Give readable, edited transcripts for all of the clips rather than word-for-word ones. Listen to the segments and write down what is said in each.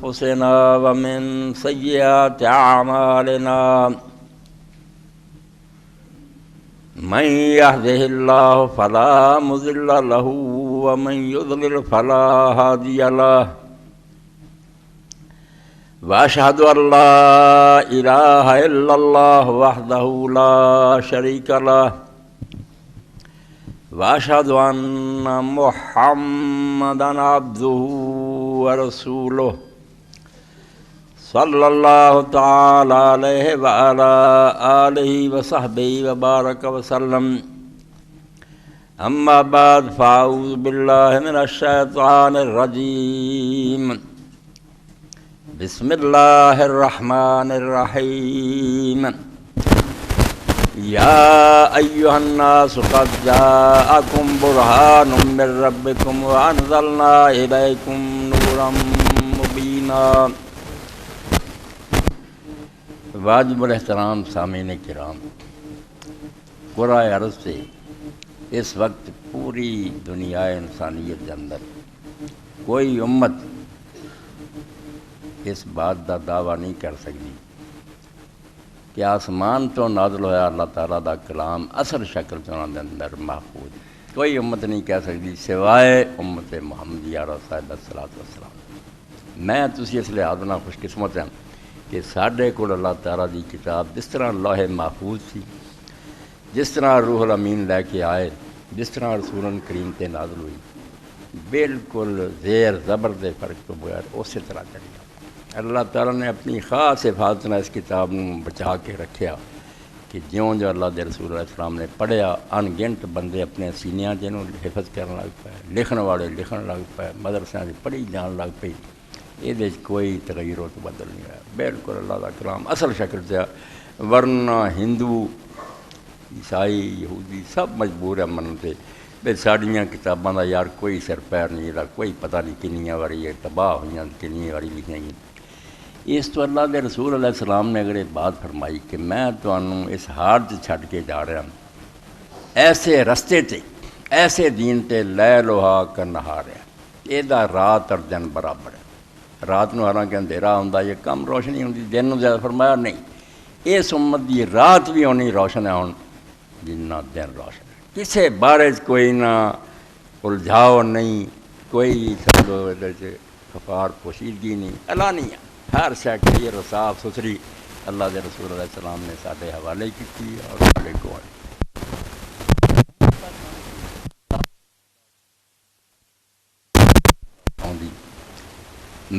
أنفسنا ومن سيئات أعمالنا من يهده الله فلا مضل له ومن يضلل فلا هادي له وأشهد أن لا إله إلا الله وحده لا شريك له وأشهد أن محمدًا عبده ورسوله صلى الله تعالى عليه وعلى آله وصحبه وبارك وسلم أما بعد فأعوذ بالله من الشيطان الرجيم بسم الله الرحمن الرحيم يا أيها الناس قد جاءكم برهان من ربكم وأنزلنا إليكم نورا مبينا واجب الاحترام سامعین کرام، قرآن عرض سے اس وقت پوری دنیا انسانیت کے اندر کوئی امت اس بات کا دعویٰ نہیں کر سکتی کہ آسمان تو نازل ہوا اللہ تعالیٰ دا کلام اصل شکل چنان دے اندر محفوظ، کوئی امت نہیں کہہ سکتی سوائے امت محمدیہ صاحب الصلاۃ والسلام۔ میں تسی اس لحاظ نہ خوش قسمت ہوں کہ ساڈے کول اللہ تعالیٰ دی کتاب جس طرح لوح محفوظ سی، جس طرح روح الامین لے کے آئے، جس طرح رسول کریم تے نازل ہوئی، بالکل زیر زبر دے فرق تو بغیر اسی طرح چلی۔ اللہ تعالیٰ نے اپنی خاص حفاظت نے اس کتاب نو بچا کے رکھیا کہ جو اللہ دے رسول علیہ السلام نے پڑھیا، ان گنت بندے اپنے سینیاں جنوں حفظ کرنے لگ پائے، لکھن والے لکھن لگ پائے، مدرسیاں دی پڑھی جان لگ پئی۔ یہ کوئی تغیر و تبدل نہیں ہوا، بالکل اللہ کا کلام اصل شکل سے، ورنہ ہندو عیسائی یہودی سب مجبور ہے منتے بے ساڑیاں کتاباں دا یار کوئی سر پیر نہیں رہا، کوئی پتہ نہیں کنیاں واری ہے تباہ ہوئیاں کنیاں واری لکھیں گی۔ اس تو اللہ دے رسول علیہ السلام نے اگر ایک بات فرمائی کہ میں تمہیں اس ہار چھڈ کے جا رہا ہوں، ایسے رستے تے ایسے دین تے لے لوہا کر نہار ہے، یہ رات اور دن برابر ہے۔ رات نو حالانکہ اندھیرا ہوندا، یہ کم روشنی ہوندی، دن نو زیادہ فرمایا نہیں، اس امت دی رات بھی ہونی روشن ہے ہون جنہ دن روشن ہے۔ کسے بارے کوئی نہ الجھاؤ نہیں، کوئی سمجھو خفار پوشیدگی نہیں، اعلانیہ ہر شے کلیئر اور صاف ستھری اللہ دے رسول علیہ السلام نے ساڈے حوالے کی اور ساڈے کو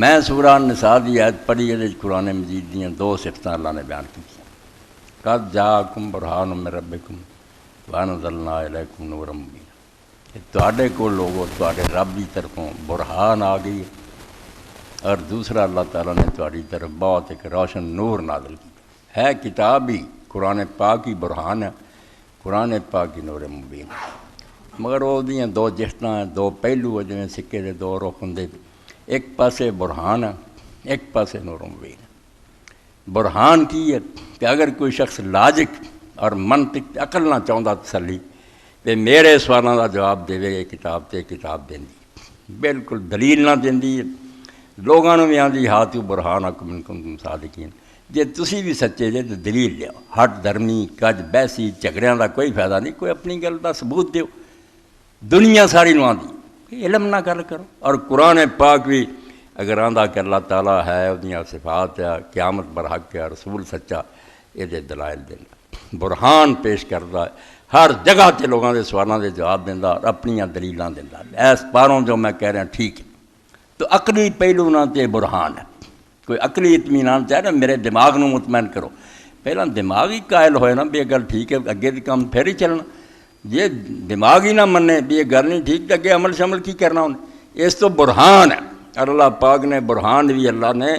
میں سورہ النساء دی آیت پڑھی ہے، قرآن مجید دیاں دو صفتاں اللہ نے بیان کی، قد جاءکم برہان من ربکم وانزلنا الیکم نورا مبینا، کہ تواڈے کو لوگوں تواڈے رب دی طرفوں برہان آ گئی اور دوسرا اللہ تعالیٰ نے تواڈی طرف بہت ایک روشن نور نازل کیا ہے۔ کتاب ہی قرآن پاک ہی برہان ہے، قرآن پاک ہی نور مبین، مگر وہ دیاں دو جہتاں ہیں، دو پہلو ہیں، جویں سکے دے دو رخ ہوندے، ایک پاسے برہان ہے، ایک پاسے نور مبین ہے۔ برہان کی ہے کہ اگر کوئی شخص لاجک اور منطق عقل نہ چاہتا تسلی تے میرے سوالاں دا جواب دے یہ کتاب تے کتاب دیندی، بالکل دلیل نہ دیندی ہے، لوگاں نوں بھی آندی ہاتھ برہان ان کنتم صادقین، جے تسی بھی سچے جے تو دلیل لیاؤ، ہٹ دھرمی کج بحثی جھگڑیاں دا کوئی فائدہ نہیں، کوئی اپنی گل دا ثبوت دیو۔ دنیا ساری نوں آندی علم نہ گل کرو، اور قرآن پاک بھی اگر آندا کہ اللہ تعالیٰ ہے، اودیاں صفات ہے، قیامت برحق ہے، رسول سچا، یہ دے دلائل دینا، برہان پیش کردا ہے، ہر جگہ تے لوگاں دے سوالاں دے جواب دیندا اور اپنیاں دلیلاں دیندا، اس پاروں جو میں کہہ رہا ٹھیک ہے۔ تو عقلی پہلو نہ تے برہان ہے، کوئی عقلی اطمینان چاہے نا میرے دماغ نو مطمئن کرو، پہلا دماغ ہی قائل ہوئے نا بھی یہ گل ٹھیک ہے اگے دی کام پھر ہی چلنا، یہ دماغ ہی نہ منے بھی یہ گل نہیں ٹھیک تو اگے عمل شمل کی کرنا انہیں، اس تو برہان ہے۔ اور اللہ پاک نے برہان بھی اللہ نے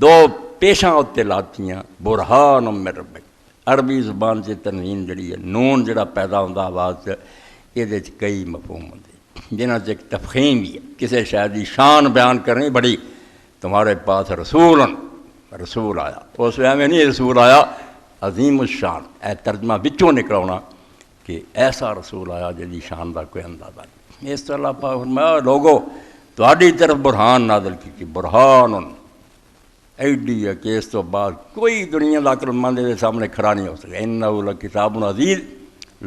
دو پیشاں اتنے لاتیاں، برہان من ربک، عربی زبان سے تنوین جڑی ہے، نون جڑا پیدا ہوتا آواز سے، یہ کئی مفہوم ہوتے جنہاں سے ایک تفخیم بھی ہے، کسی شاید دی شان بیان کرنی بڑی، تمہارے پاس رسول آیا، اس میں نہیں رسول آیا عظیم الشان، اے ترجمہ بچوں نکلونا کہ ایسا رسول آیا جی شان کا کوئی اندازہ نہیں۔ اس طرح اللہ پاک فرمایا لوگو تہاڈی طرف برہان نازل کی، برہان ایڈی ہے کہ اس تو بعد کوئی دنیا کا عقل مند کے سامنے کھڑا نہیں ہو سکتا۔ انہ لکتاب عزیز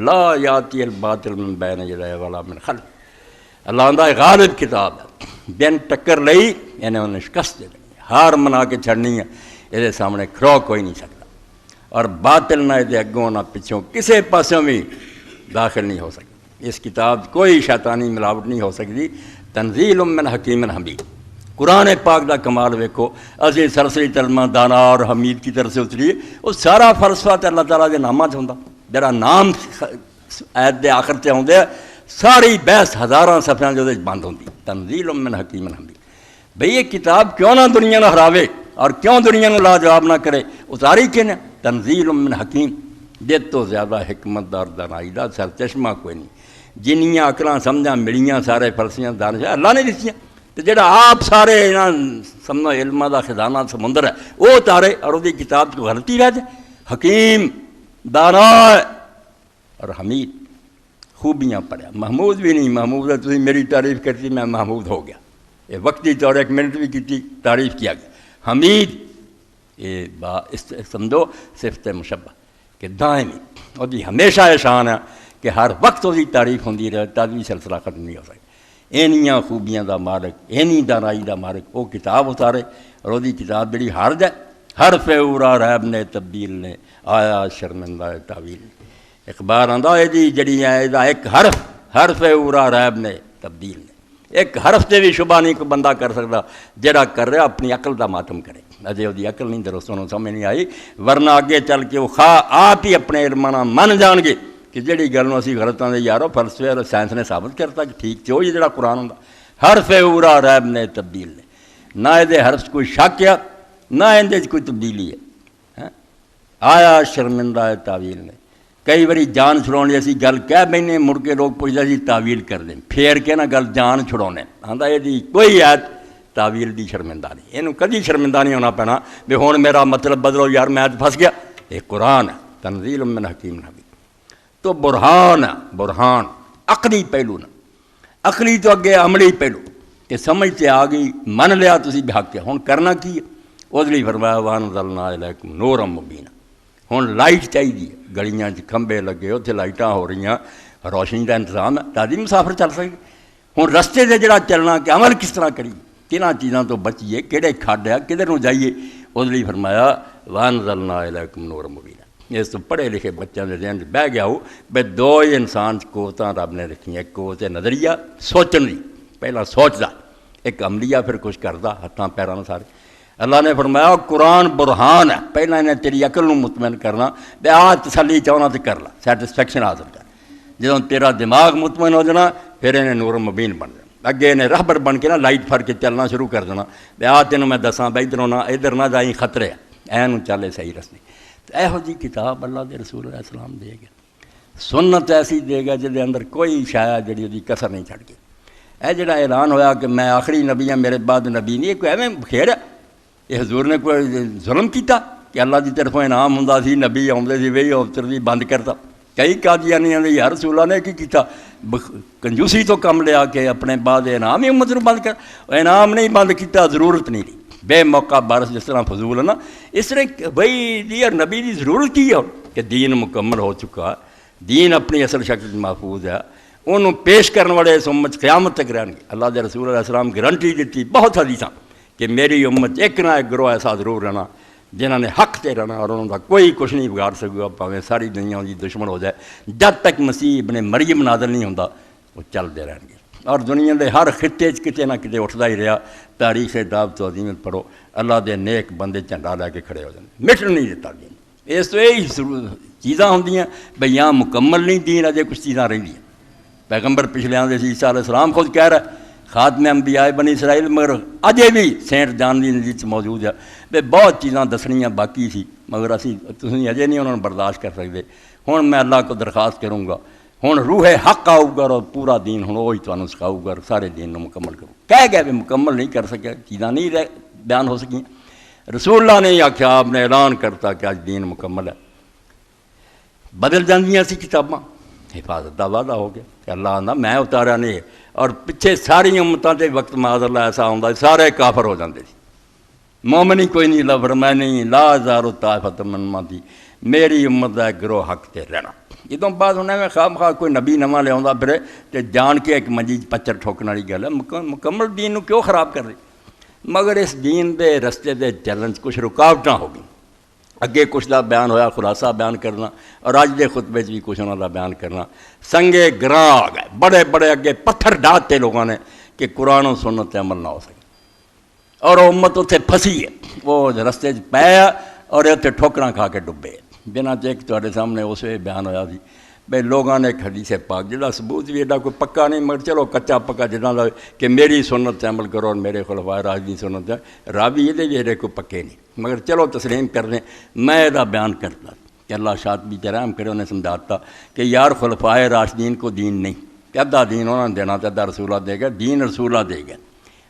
لا یاتی الباطل من بین یدیہ ولا من خلف۔ اللہ آندہ غالب کتاب ہے، بین ٹکر لئی انہیں انہیں شکست دے دینی، ہار منا کے چھڑنی ہے، یہ سامنے کھڑو کوئی نہیں سکتا، اور باطل نہ یہ اگوں نہ پچھوں کسے پاسوں بھی داخل نہیں ہو سکتی۔ اس کتاب کوئی شیطانی ملاوٹ نہیں ہو سکتی۔ تنزیل من حکیم حمید۔ قرآن پاک دا کمال ویکھو، اسی سرسری ترجمہ دانا اور حمید کی طرف سے اتری، وہ سارا فلسفہ تے اللہ تعالیٰ دے نامہ ہوندا، جڑا نام آیت دے آخر تے ہوندے ساری بحث ہزاراں صفحیاں جو بند ہوندی۔ تنزیل من حکیم حمید۔ بھئی یہ کتاب کیوں نہ دنیا نہ ہراوے اور کیوں دنیا نو لاجواب نہ کرے، اتاری کن ہے تنزیل من حکیم، دے تو زیادہ حکمت دار دانائی دا سر چشمہ کوئی نہیں۔ جنیاں عقلاں سمجھاں ملیاں سارے فلسفیاں دانشاں اللہ نے دتیاں، تے جڑا آپ سارے انہاں سمجھو علماں دا خزانہ سمندر ہے وہ اتارے اور وہ کتاب کو غلطی رہ جائے۔ حکیم، دانا اور حمید، خوبیاں پڑھیا۔ محمود بھی نہیں، محمود ہے تسی میری تعریف کرتی میں محمود ہو گیا، یہ وقتی طور ایک منٹ بھی کی تعریف کیا گیا۔ حمید یہ سمجھو صفت مشبہ کہ دائمی اور ہمیشہ شان ہے کہ ہر وقت وہ تعریف ہوندی رہے، تعریفی سلسلہ ختم نہیں ہو سکتا۔ اینیاں خوبیاں دا مالک، اینی دانائی دا مالک وہ کتاب اتارے، اور وہ کتاب بڑی ہار جائے، حرف اورا ریب نے تبدیل نے آیا شرمندہ تعویل۔ اخبار آندا ہے جی جڑی ہے ایک حرف اورا ریب نے تبدیل نے، ایک حرف سے بھی شبہ نہیں کوئی بندہ کر سکتا، جڑا کر رہا اپنی عقل دا ماتم کرے۔ اجے وہ عقل نہیں درست انہوں سمجھ نہیں آئی، ورنہ اگے چل کے وہ آپ ہی اپنے علماں من جان گے کہ جڑی گل اسی غلطاں دے یارو فلسفے اور سائنس نے ثابت کرتا کہ ٹھیک تے وہی جڑا قرآن ہوندا۔ حرف اورا ریب نے تبدیل نے، نہ یہ حرف کوئی شک ہے نہ اندے کوئی تبدیلی ہے۔ آیا شرمندہ تعویل نے، کئی باری جان چھڑاؤنے ایسی گل کہہ بینے مڑ کے لوگ پوچھتے جی تعویل کر دیں، پھیر کے نہ گل جان چھڑاؤنے آندا یہ کوئی آیت تعویل دی شرمندہ نہیں، یہ کدی شرمندہ نہیں ہونا پینا بھی ہون میرا مطلب بدلو یار میں پھنس گیا۔ یہ قرآن ہے تنزیل من حکیم حمید۔ تو برہان ہے، برہان عقلی پہلو نہ، عقلی تو اگے عملی پہلو کہ سمجھتے آ گئی من لیا تسی بھی حق ہے، ہن کرنا کی ہے؟ اس لیے فرمایا وانزلنا الیکم نورا مبینا۔ ہن لائٹ چاہیے، گلیاں کھمبے لگے اتنے لائٹاں ہو رہی ہیں، روشنی کا انتظام ہے تازی مسافر چل سکے۔ ہن رستے سے جڑا چلنا کہ عمل کس طرح کریے، کنہاں چیزاں تو بچیے، کہڑے کھڈ ہے کدھر نوں جائیے، اس لیے فرمایا وانزلنا الیکم نورا مبینا۔ اس تو پڑھے لکھے بچوں کے ذہن بہ گیا ہو بے دو ہی انسان قوتاں رب نے رکھی، ایک قوت نظریہ سوچن دی، پہلا سوچدا، ایک عملیہ پھر کچھ کردا ہاتھاں پیراں سارے۔ اللہ نے فرمایا قرآن برہان ہے، پہلا انہیں تیری عقل نو مطمئن کرنا بے آ تسلی چاہنا تو کر لا، سیٹسفیکشن حاصل کر۔ جدوں تیرا دماغ مطمئن ہو جانا پھر انہیں نور مبین بن جانا، اگے انہیں رہبر بن کے نا لائٹ پھڑ کے چلنا شروع کر دینا بے آ تینوں میں دساں بے ادھر نہ جائیں خطرے ہے، اینوں چلے صحیح رستے۔ تو یہو جی کتاب اللہ دے رسول علیہ السلام دے گا، سنت ایسی دے گا جہدے اندر کوئی شاید جڑی وہ کسر نہیں چھڑ گئی۔ اے جڑا اعلان ہویا کہ میں آخری نبی ہاں میرے بعد نبی نہیں، کوئی ایویں بخیر ہے؟ یہ حضور نے کوئی ظلم کیتا کہ اللہ کی طرفوں انعام ہوندا سی، نبی آؤندے سی وہی افسر بھی بند کرتا؟ کئی قادیانیاں نے یا رسول اللہ نے کی کیتا؟ کنجوسی تو کم لیا کہ اپنے بعد انعام ہی امت نوں بند کر، انعام نہیں بند کیتا، ضرورت نہیں رہی، بے موقع بارش جس طرح فضول ہے نا، اس طرح بھائی یار نبی کی ضرورت کی ہے کہ دین مکمل ہو چکا، دین اپنی اصل شکل محفوظ ہے، انہوں پیش کرنے والے اس امت قیامت تک رہن گے۔ اللہ دے رسول علیہ السلام گارنٹی دیتی بہت حدیثاں کہ میری امت ایک نہ ایک گروہ ایسا ضرور رہنا جنہوں نے حق تے رہنا، اور انہوں کا کوئی کچھ نہیں بگاڑ سکے گا، پاویں ساری دنیا کی دشمن ہو جائے، جب تک مسیح ابن مریم نازل نہیں ہوتا وہ چلتے رہن گے۔ اور دنیا کے ہر خطے کتے نہ کتے اٹھتا ہی رہا۔ تاریخ دعوت و عظیمت پڑھو، اللہ دے نیک بندے جھنڈا لے کے کھڑے ہو جاتے، مٹن نہیں دیتا دین۔ اس تو یہی چیزاں ہوندیاں بھئی یہاں مکمل نہیں دین، اجے کچھ چیزاں رہندیاں۔ پیغمبر پچھلے آندے سی عیسیٰ علیہ السلام خود کہہ رہا ہے خاتم انبیاء بنی اسرائیل، مگر اجے بھی سینٹ جان دی نزدیک موجود ہے بے بہت چیزاں دسنیاں باقی سی، مگر اسی تسی اجے نہیں انہوں نے برداشت کر سکتے۔ ہن میں اللہ کو درخواست کروں گا، ہن روح حق آؤ گا اور پورا دین ہن وہی تمہیں سکھاؤ گا، سارے دین کو مکمل کرو۔ کہہ گئے بھی مکمل نہیں کر سکے، چیزاں نہیں بیان ہو سکیں۔ رسول اللہ نے آخیا، آپ نے اعلان کرتا کہ آج دین مکمل ہے۔ بدل جاندیاں سی کتاباں، حفاظت کا وعدہ ہو گیا کہ اللہ آندا میں اتارا نہیں، اور پیچھے ساری امتاں تے وقت معاذ اللہ ایسا آندا سارے کافر ہو جاندے سی، مومن ہی کوئی نہیں لا فرمایا نہیں لا زارو طائفۃ من امتی، میری امت دا گروہ حق تے رہنا۔ جدوں بعد انہیں میں خواہ مخواہ کوئی نبی نواں لے آਉਂدا پھرے تے جان کے ایک منجی پچر ٹھوکن والی گل ہے، مکمل دین نو کیوں خراب کر رہے؟ مگر اس دین دے رستے دے چلن کچھ رکاوٹاں ہو گئی۔ اگے کچھ دا بیان ہویا، خلاصہ بیان کرنا، اور اج دے خطبے بھی کچھ انہاں دا بیان کرنا۔ سنگے گراں آ گئے، بڑے بڑے اگے پتھر ڈالتے لوگوں نے کہ قرآن و سنت تے عمل نہ ہو سکے، اور امت اتنے پھسی ہے، وہ رستے پایا اور اتنے ٹھوکراں کھا کے ڈبے۔ بنا چیک تواڈے سامنے اس ویلے بیان ہویا سی بھئی لوگوں نے ایک حدیث پاک جہاں ثبوت بھی ایڈا کوئی پکا نہیں، مگر چلو کچا پکا جہاں دا کہ میری سنت تے عمل کرو اور میرے خلفائے راشدین سنت تے، راوی یہ بھی ایڈے کوئی پکے نہیں، مگر چلو تسلیم کر دیں۔ میں یہ بیان کرتا کہ اللہ شاطبی تے رحم کرے، انہیں سمجھاتا کہ یار خلفائے راشدین کو دین نہیں، کہ ادھا دین انہوں نے دینا تے ادھا رسولہ دے گا، دین رسولہ دے گا،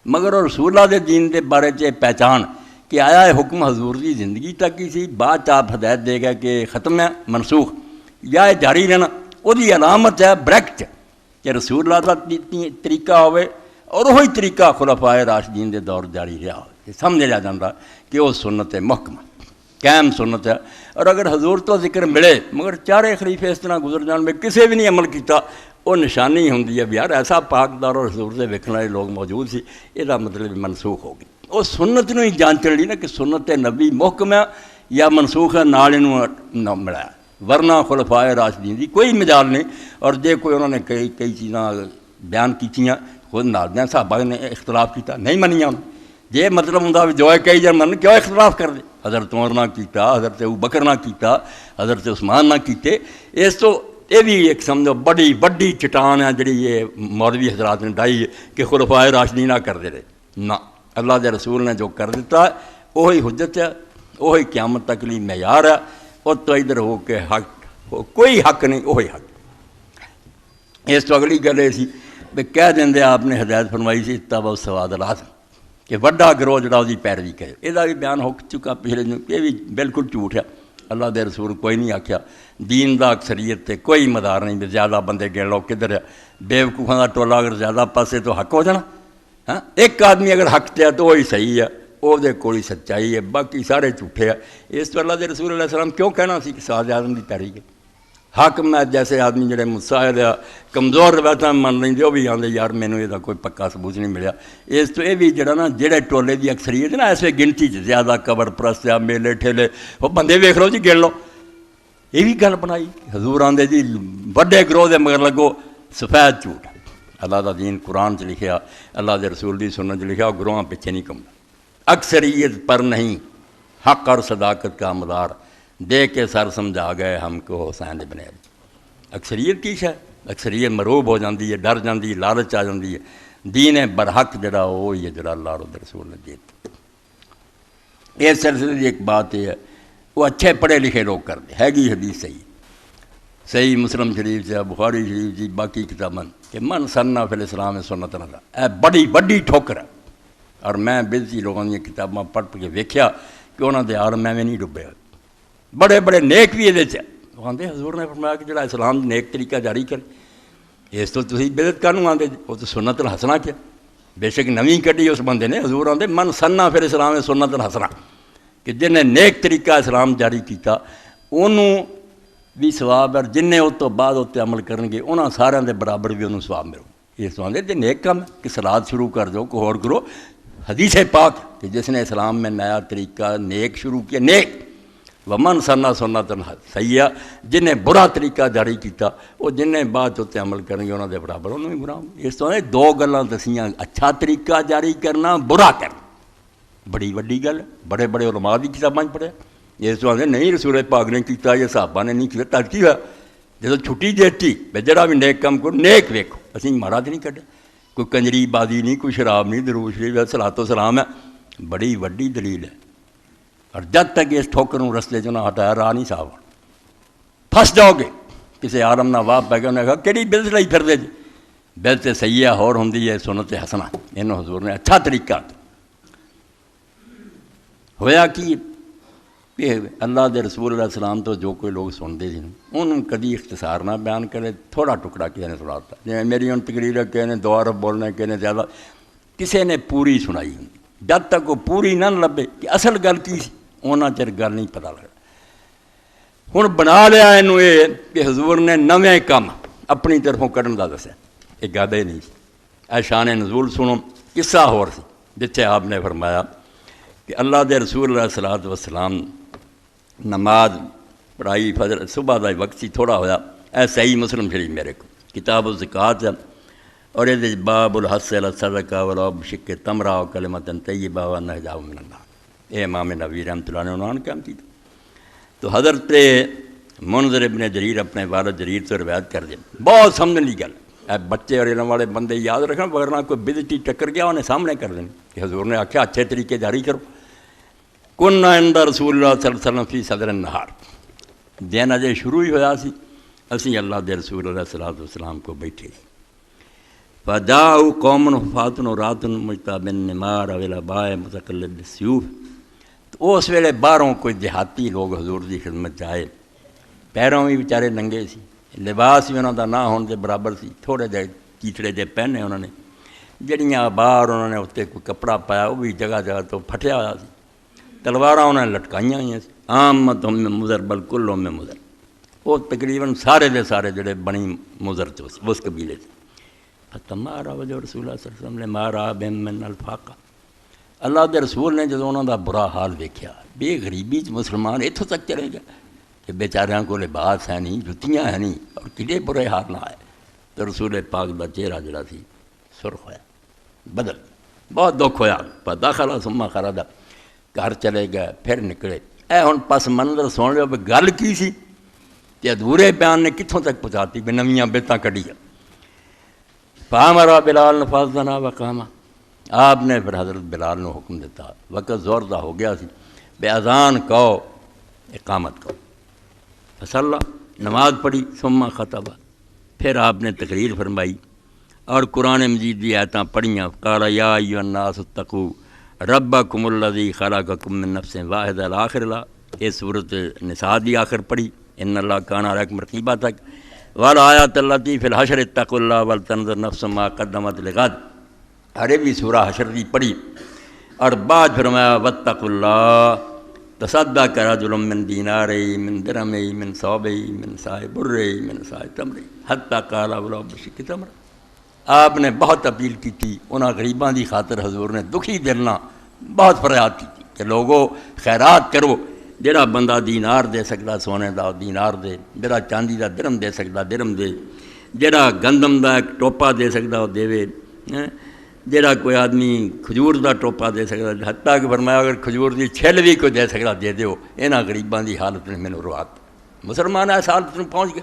مگر اور رسولہ دے دین دے بارے چ پہچان کہ آیا ہے حکم حضور دی زندگی تک ہی سی، بعد آپ ہدایت دے گا کہ ختم ہے منسوخ یا جاری رہنا، وہ دی علامت ہے بریکٹ کہ رسول اللہ کا طریقہ ہوئے اور وہی طریقہ خلفائے راشدین دے دور جاری رہا ہو، سمجھ لیا جاتا کہ وہ سنت محکمہ قائم سنت ہے۔ اور اگر حضور تو ذکر ملے مگر چارے خلیفے اس طرح گزر جان میں کسی بھی نہیں عمل کیتا، وہ نشانی ہوندی ہے بھی یار ایسا پاکدار اور حضور سے ویکھن والے لوگ موجود سی، یہ مطلب منسوخ ہو گئی۔ وہ سنت نو ہی جانچن لی نا کہ سنت نبی محکم ہے یا منسوخ ہے، نال انہوں ملایا، ورنہ خلفائے راشدین دی کوئی مجال نہیں۔ اور جے کوئی انہوں نے کئی چیزاں بیان کیتیاں، خود نال دیاں صحابہ نے اختلاف کیتا، نہیں منیاں انہوں جے مطلب ہوں بھی جو ہے کئی جن من کیوں اختلاف کر دے، حضرت عمر نہ کیتا، حضرت ابوبکر نہ کیتا، حضرت عثمان نہ کیتے، اس تو یہ بھی ایک سمجھو بڑی وڈی چٹان ہے جڑی یہ مولوی حضرات نے ڈائی ہے کہ خلفائے راشدین نہ کر دے رہے، نہ اللہ دے رسول نے جو کر دیتا ہے وہی حجت ہے، وہی قیامت تک لی معیار ہے، اور تو ادھر ہو کے حق کوئی حق نہیں، وہی حق۔ اس تو اگلی گل یہ سی بھی کہہ دیں آپ نے ہدایت فرمائی سی اتبعوا السواد العظم کہ وڈا گروہ جڑا وہ پیروی کرے، یہ بھی بیان ہو چکا پچھلے دن، یہ بھی بالکل جھوٹ ہے۔ اللہ دے رسول کوئی نہیں آکھیا دین دا اکثریت تے کوئی مدار نہیں، زیادہ بندے گن لو کدھر ہے، بیوقوفاں دا ٹولا اگر زیادہ پاسے تو حق ہو جانا، ہاں ایک آدمی اگر حق تے ہے تو وہی صحیح ہے، وہ دے کوئی سچائی ہے، باقی سارے جھوٹے ہیں۔ اس تو اللہ دے رسول علیہ السلام کیوں کہنا سی کہ ساز اعظم دی پیروی ہے؟ حق میں جیسے آدمی جڑے مسائل ہے کمزور روایتاں من لیں وہ بھی آدھے یار مینوں یہ کوئی پکا ثبوت نہیں ملیا۔ اس تو یہ بھی جڑا نا جڑے ٹولے دی اکثریت نا ایسے گنتی زیادہ قبر پرست ہے، میلے ٹھیلے، وہ بندے ویکھ لو جی گن لو، یہ بھی گل بنائی حضور آندے جی وڈے گروہ دے مگر لگو، سفید جھوٹ۔ اللہ دا دین قرآن چ لکھیا، اللہ دے رسول دی سنت چ لکھیا، گروہاں پیچھے نہیں کم، اکثریت پر نہیں، حق اور صداقت کا مدار دے کے سر سمجھا گئے ہم کو حسین ابن علی۔ اکثریت کی شے، اکثریت مروب ہو جاندی ہے، ڈر جاندی ہے، لالچ آ جاندی ہے۔ دین برحق جڑا وہی ہے جڑا اللہ اور رسول نے دیتا۔ اس سلسلے کی ایک بات یہ ہے وہ اچھے پڑھے لکھے لوگ کرتے ہے گی حدیث صحیح مسلم شریف سے، بخاری شریف جی، باقی کتاباں کہ من سنہ فی الاسلام سنت نہ، اے بڑی بڑی ٹھوکر ہے۔ اور میں بزی لوگوں کی کتاباں پڑھ کے ویکھیا کہ انہوں نے عالم میں نہیں ڈبے، بڑے بڑے نیک بھی یہ آتے حضور نے فرمایا کہ جڑا اسلام نیک طریقہ جاری کرے، اس تو تسی بدعت کانوں آندے، وہ تو سنت الحسنہ کیا، بے شک نویں کڈی اس بندے نے۔ حضور آندے من سنہ فی الاسلام سنت الحسنہ، کہ جن نے نیک طریقہ اسلام جاری کیتا انہوں بھی ثواب، اور جن نے اس تو بعد اتنے عمل کرن گے انہاں سارے دے برابر بھی انہوں ثواب ملو۔ اس تو آندے جی نیک کام ہے کہ صلات شروع کر دو، کوئی اور کرو۔ حدیث پاک کہ جس نے اسلام میں نیا طریقہ نیک شروع کیا، نیک ومن سنہ سنت سیئہ، جن نے برا طریقہ جاری کیتا وہ جن نے بعد اتنے عمل کریں گے انہوں دے برابر انہوں بھی برا ہوں۔ اس تو دو گلاں دسیاں، اچھا طریقہ جاری کرنا، برا کرنا، بڑی وڈی گل ہے۔ بڑے بڑے علماء دی کتاباں پڑھے، اس تو نہیں رسول پاک نے کیتا، یہ صحابہ نے نہیں کیتا، تج کی ہوا جب چھٹی دیتی بے جڑا بھی نیک کام کرو، نیک ویکھو، اسی مارا تو نہیں کڈے، کوئی کنجری بازی نہیں، کوئی شراب نہیں، درود شریف صلاۃ و سلام ہے، بڑی وڈی دلیل ہے۔ اور جب تک اس ٹھوکر رستے چ نہ ہٹایا راہ نہیں صاحب، پھنس جاؤ گے۔ کسی عالم نہ واہ پہ گیا، انہیں کہا کہڑی بدعت لائی پھر دے جی، بدعت سیئہ ہور ہوندی ہے سنت حسنہ، انہوں حضور نے اچھا طریقہ ہویا کہ اللہ دے رسول علیہ السلام تو جو کوئی لوگ سنتے تھے انہوں کدی اختصار نہ بیان کرے، تھوڑا ٹکڑا کسی نے سناتا، جی میری ان تقریر ہے، کسی نے 2 عرب بولنا، کسی نے زیادہ، کسی نے پوری سنائی، جد تک وہ پوری نہ لبے کہ اصل گل کی سی اونا چر گل نہیں پتہ لگتا۔ ہوں بنا لیا یہ کہ حضور نے نویں کام اپنی طرفوں کرن کا دسیا، یہ گل یہ نہیں سی۔ اے شان نزول سنو، قصہ ہور سی جتھے آپ نے فرمایا کہ اللہ دے رسول علیہ الصلوۃ والسلام نماز پڑھائی، فجر صبح کا وقت سی تھوڑا ہویا، اے صحیح مسلم شریف میرے کو کتاب الزکوٰۃ ہے، اور یہ باب الحث علی الصدقہ ولو بشق تمرہ وکلمۃ طیبہ ونجاۃ من اللہ، یہ امام نووی رحمۃ اللہ نے عنوان قائم کی۔ تو حضرت منذر ابن جریر اپنے والد جریر سے روایت کر دیں، بہت سمجھنے کی گل، بچے اور علم والے بندے یاد رکھنا، ورنہ کوئی بدعتی ٹکر گیا انہیں سامنے کر دیں کہ حضور نے آخیا اچھے طریقے جاری کرو۔ کننا عند رسول اللہ صلی اللہ علیہ وسلم فی صدر النہار، دن اجے شروع ہی ہوا سی، اسی اللہ دے رسول علیہ الصلوۃ والسلام کو بیٹھے سی۔ فجاءوا قوم حفاة عراة مجتابین النمار والعباء متقلد بالسیوف، تو اس ویلے باہروں کوئی دیہاتی لوگ حضور دی خدمت آئے، پیروں بھی بیچارے ننگے سی، لباس بھی انہوں دا نہ ہونے دے برابر سی، تھوڑے جے کیچڑے جے پہنے انہوں نے، جڑیاں باہر انہوں نے اتنے کوئی کپڑا پایا وہ بھی جگہ جگہ تو پھٹیا ہوا سی، تلواراں انہوں نے لٹکائیاں ہوئی سی، عامتہم من مضر بل کلہم من مضر، وہ تقریباً سارے دے سارے جڑے بنی مضر تھے اس قبیلے سے۔ فتمارا وجہ رسول اللہ صلی اللہ علیہ وسلم نے مارا بہم من الفاقہ، اللہ دے رسول نے جدوں انہوں دا برا حال ویکھیا، بے غریبی چ مسلمان اتوں تک چلے گئے کہ بیچاریاں کو لباس ہے نہیں، جتیاں ہیں نہیں، اور کڈے برے حال نہ آئے، تو رسول پاک دا چہرہ جڑا سی سرخ ہویا، بدل، بہت دکھ ہویا، فدخل ثم خرج، گھر چلے گئے پھر نکلے۔ اے ہن پس منظر سن لو بھی گل کی سی تے ادھورے بیان نے کتھوں تک پہنچاتی بھی نویاں بیتاں کڈیاں۔ فامر بلال فاذن وقام، آپ نے پھر حضرت بلال نے حکم دیتا، وقت زور دا ہو گیا سی، بے اذان کہو اقامت کہو، فصلی نماز پڑھی، ثم خطب، پھر آپ نے تقریر فرمائی اور قرآن مجید دی آیتاں پڑھیاں، قال یا ایھا الناس اتقوا ربکم الذی خلقکم من نفس واحدہ الآخر، یہ صورت نساء دی آخر پڑھی، ان اللہ کان علیکم رقیبا تک، والآیات اللاتی فی الحشر اتقوا اللہ ولتنظر نفس ما قدمت لغد، ارے بھی سورہ حشر دی پڑھی، اور بعد فرمایا واتقوا اللہ تصدق رجل من دینارہ من درہمہ من ثوبہ من صاع برہ من صاع تمرہ حتی قال ولو بشق تمرہ۔ آپ نے بہت اپیل کی تھی انہاں غریباں دی خاطر، حضور نے دکھی دل نہ بہت فریاد کی تھی کہ لوگو خیرات کرو، جڑا بندہ دینار دے سکتا سونے دا دینار دے، جڑا چاندی دا درم دے سکتا درم دے، جڑا گندم دا ایک ٹوپا دے سکتا وہ دے، جڑا کوئی آدمی کھجور دا ٹوپا دے سکتا، حتیٰ کہ فرمایا اگر کھجور دی چھل بھی کوئی دے سکتا دے دیو، انہاں غریباں دی حالت نے مینوں روات، مسلمان اس حالت میں پہنچ گئے۔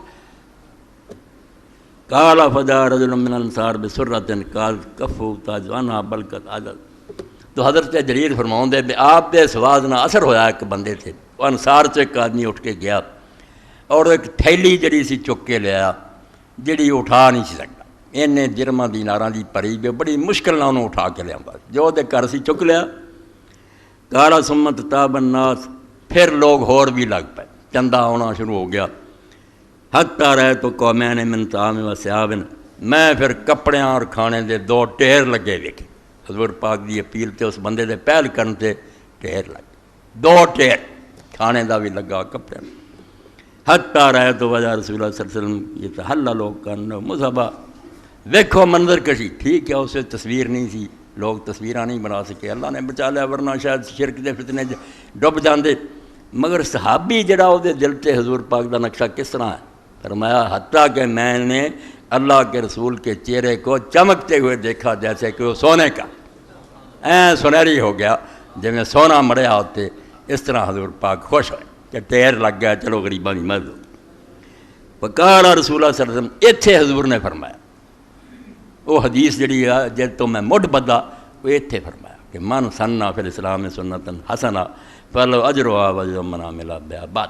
قال فجاء رجل من الانصار بسرۃ قال کفوا تاجوانا بلکت عجل، تو حضرت جریر فرماؤں دے آپ دے سواز نہ اثر ہویا، ایک بندے تھے وہ انصار سے ایک آدمی اٹھ کے گیا اور ایک تھیلی جڑی سی چک کے لیا، جڑی اٹھا نہیں سی سکتا، انہیں درہماں دیناراں دی پری بھی بڑی مشکل نہ انہوں اٹھا کے لیا، جو دے کر سی چک لیا۔ قال ثم تاب الناس، پھر لوگ ہور بھی لگ پے، چندہ آنا شروع ہو گیا، حتیٰ رہے تو قومین من طعام و ثیاب، میں پھر کپڑیاں اور کھانے دے دو ٹھیر لگے دیکھے، حضور پاک دی اپیل تے اس بندے دے پہل کرن تے ٹھیر لگے، دو ٹھیر کھانے دا بھی لگا کپڑے میں۔ حتیٰ رہے تو وجہ رسول اللہ صلی اللہ علیہ وسلم یہ تحلہ لوگ کرنا مذہبہ، دیکھو منظر کشی، ٹھیک ہے اسے تصویر نہیں سی، لوگ تصویراں نہیں بنا سکے، اللہ نے بچا لیا ورنہ شاید شرک دے فتنے ڈب جاندے، مگر صحابی جڑا وہ دل تے حضور پاک دا نقشہ کس طرح ہے، فرمایا حتیٰ کہ میں نے اللہ کے رسول کے چہرے کو چمکتے ہوئے دیکھا جیسے کہ وہ سونے کا سنہری ہو گیا، جب میں سونا مریا ہوتے، اس طرح حضور پاک خوش ہوئے کہ ٹیر لگ گیا، چلو غریباں دی مدد ہو۔ وقال رسول اللہ صلی اللہ علیہ وسلم، اتھے حضور نے فرمایا، وہ حدیث جڑی ہے جب تو میں مڈ بدھا، وہ اتھے فرمایا کہ من سنّا فی الاسلام سنتاً حسنہ فلو اجرھا واجر من عمل بہا بعد۔